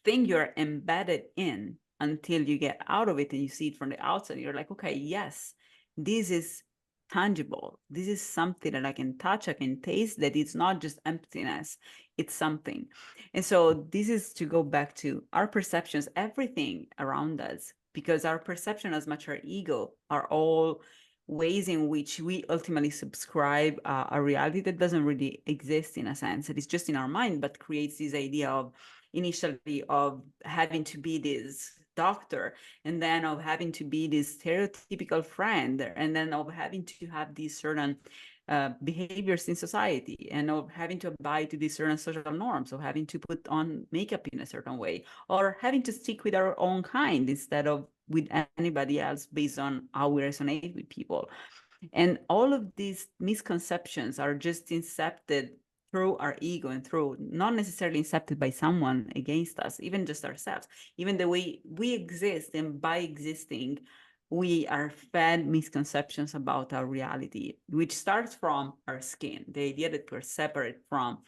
thing you're embedded in until you get out of it and you see it from the outside. You're like, okay, yes, this is tangible. This is something that I can touch, I can taste, that it's not just emptiness, it's something. And so this is to go back to our perceptions, everything around us, because our perception, as much our ego, are all ways in which we ultimately subscribe a reality that doesn't really exist, in a sense. It is just in our mind, but creates this idea of initially of having to be this doctor, and then of having to be this stereotypical friend, and then of having to have these certain behaviors in society, and of having to abide to these certain social norms, of having to put on makeup in a certain way, or having to stick with our own kind instead of with anybody else based on how we resonate with people. And all of these misconceptions are just incepted through our ego and through not necessarily incepted by someone against us, even just ourselves, even the way we exist. And by existing, we are fed misconceptions about our reality, which starts from our skin, the idea that we're separate from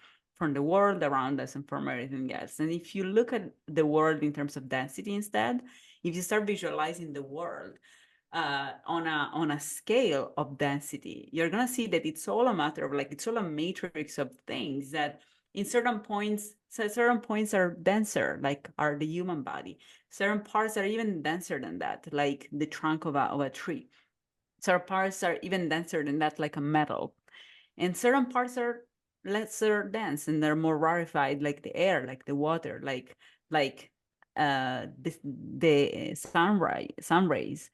the world around us and from everything else. And if you look at the world in terms of density instead, if you start visualizing the world on a scale of density, you're gonna see that it's all a matter of, like, it's all a matrix of things that in certain points, so certain points are denser, like are the human body. Certain parts are even denser than that, like the trunk of a tree. Certain parts are even denser than that, like a metal. And certain parts are lesser dense and they're more rarefied, like the air, like the water, like the sun rays.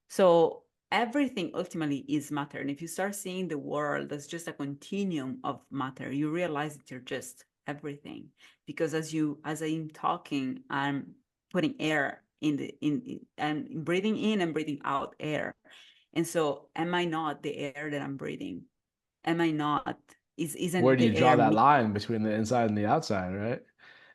So everything ultimately is matter. And if you start seeing the world as just a continuum of matter, you realize that you're just everything. Because as I'm talking, I'm putting air and breathing in and breathing out air. And so am I not the air that I'm breathing? Am I not? Where Isn't do you the draw air that me? line between the inside and the outside, right?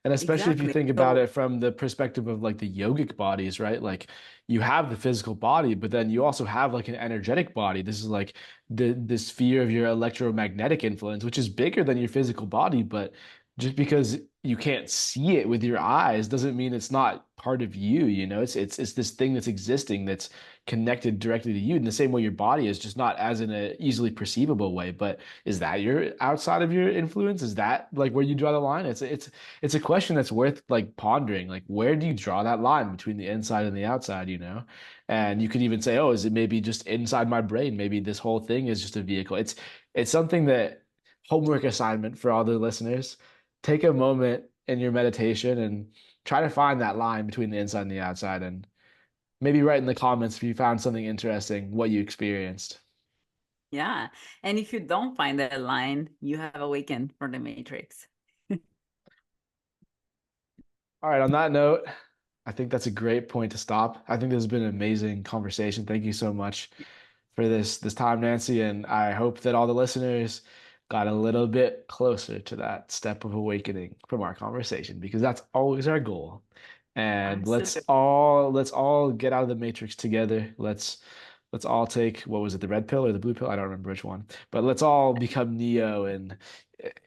And especially if you Exactly. think about So it from the perspective of like the yogic bodies, right? Like you have the physical body, but then you also have like an energetic body. This is like the sphere of your electromagnetic influence, which is bigger than your physical body, but just because you can't see it with your eyes doesn't mean it's not part of you, you know? It's this thing that's existing that's connected directly to you in the same way your body is, just not as in a easily perceivable way. But is that your outside of your influence? Is that like where you draw the line? It's a question that's worth like pondering. Like, where do you draw that line between the inside and the outside, you know? And you could even say, oh, is it maybe just inside my brain? Maybe this whole thing is just a vehicle. It's something that, homework assignment for all the listeners. Take a moment in your meditation and try to find that line between the inside and the outside, and maybe write in the comments if you found something interesting, what you experienced. yeah. And if you don't find that line, you have awakened from the matrix. All right, on that note, I think that's a great point to stop. I think this has been an amazing conversation. Thank you so much for this time, Nancy, and I hope that all the listeners got a little bit closer to that step of awakening from our conversation, because that's always our goal. And Absolutely. let's all get out of the matrix together. Let's all take, what was it, the red pill or the blue pill? I don't remember which one. But let's all become Neo and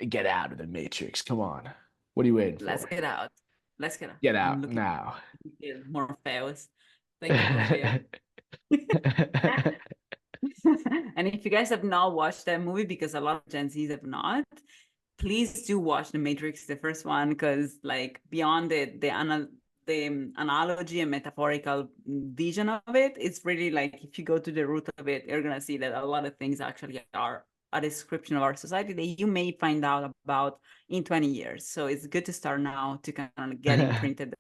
get out of the matrix. Come on. What are you waiting Let's for? get out. Let's get out. Get I'm out looking now. for Morpheus. Thank you, Morpheus. And if you guys have not watched that movie, because a lot of Gen Zs have not, please do watch The Matrix, the first one, because like beyond the the analogy and metaphorical vision of it, it's really like if you go to the root of it, you're gonna see that a lot of things actually are a description of our society that you may find out about in 20 years. So it's good to start now to kind of get imprinted.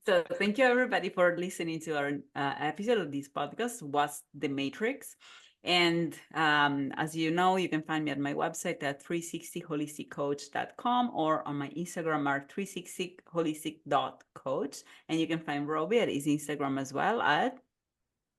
So thank you everybody for listening to our episode of this podcast, What's the Matrix? And as you know, you can find me at my website at 360holisticcoach.com or on my Instagram at 360holistic.coach. And you can find Robbie at his Instagram as well at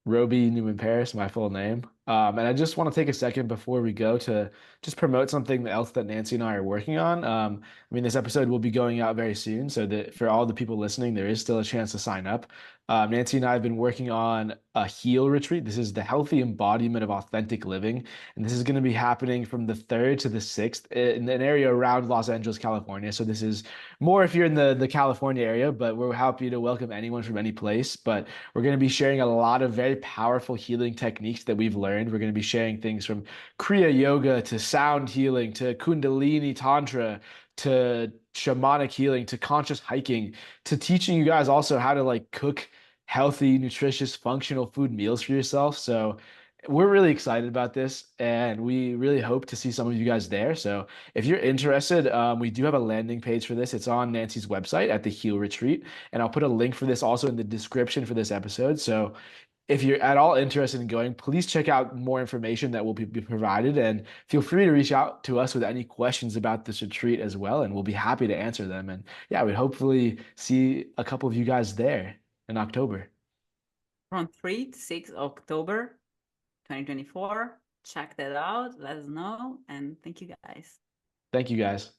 Robie Newman-Paris, my full name. And I just want to take a second before we go to just promote something else that Nancy and I are working on. I mean, this episode will be going out very soon, so that for all the people listening, there is still a chance to sign up. Nancy and I have been working on a HEAL retreat. This is the healthy embodiment of authentic living, and this is going to be happening from the 3rd to the 6th in an area around Los Angeles, California. So this is more if you're in the California area, but we're happy to welcome anyone from any place. But we're going to be sharing a lot of very powerful healing techniques that we've learned. We're going to be sharing things from Kriya Yoga to sound healing to Kundalini Tantra to shamanic healing to conscious hiking to teaching you guys also how to like cook healthy, nutritious, functional food meals for yourself. So we're really excited about this and we really hope to see some of you guys there. So if you're interested, we do have a landing page for this. It's on Nancy's website at the Heal Retreat. And I'll put a link for this also in the description for this episode. So if you're at all interested in going, please check out more information that will be provided and feel free to reach out to us with any questions about this retreat as well. And we'll be happy to answer them. And yeah, we'd hopefully see a couple of you guys there in October. from 3 to 6 October 2024. Check that out. Let us know. And thank you guys. Thank you guys.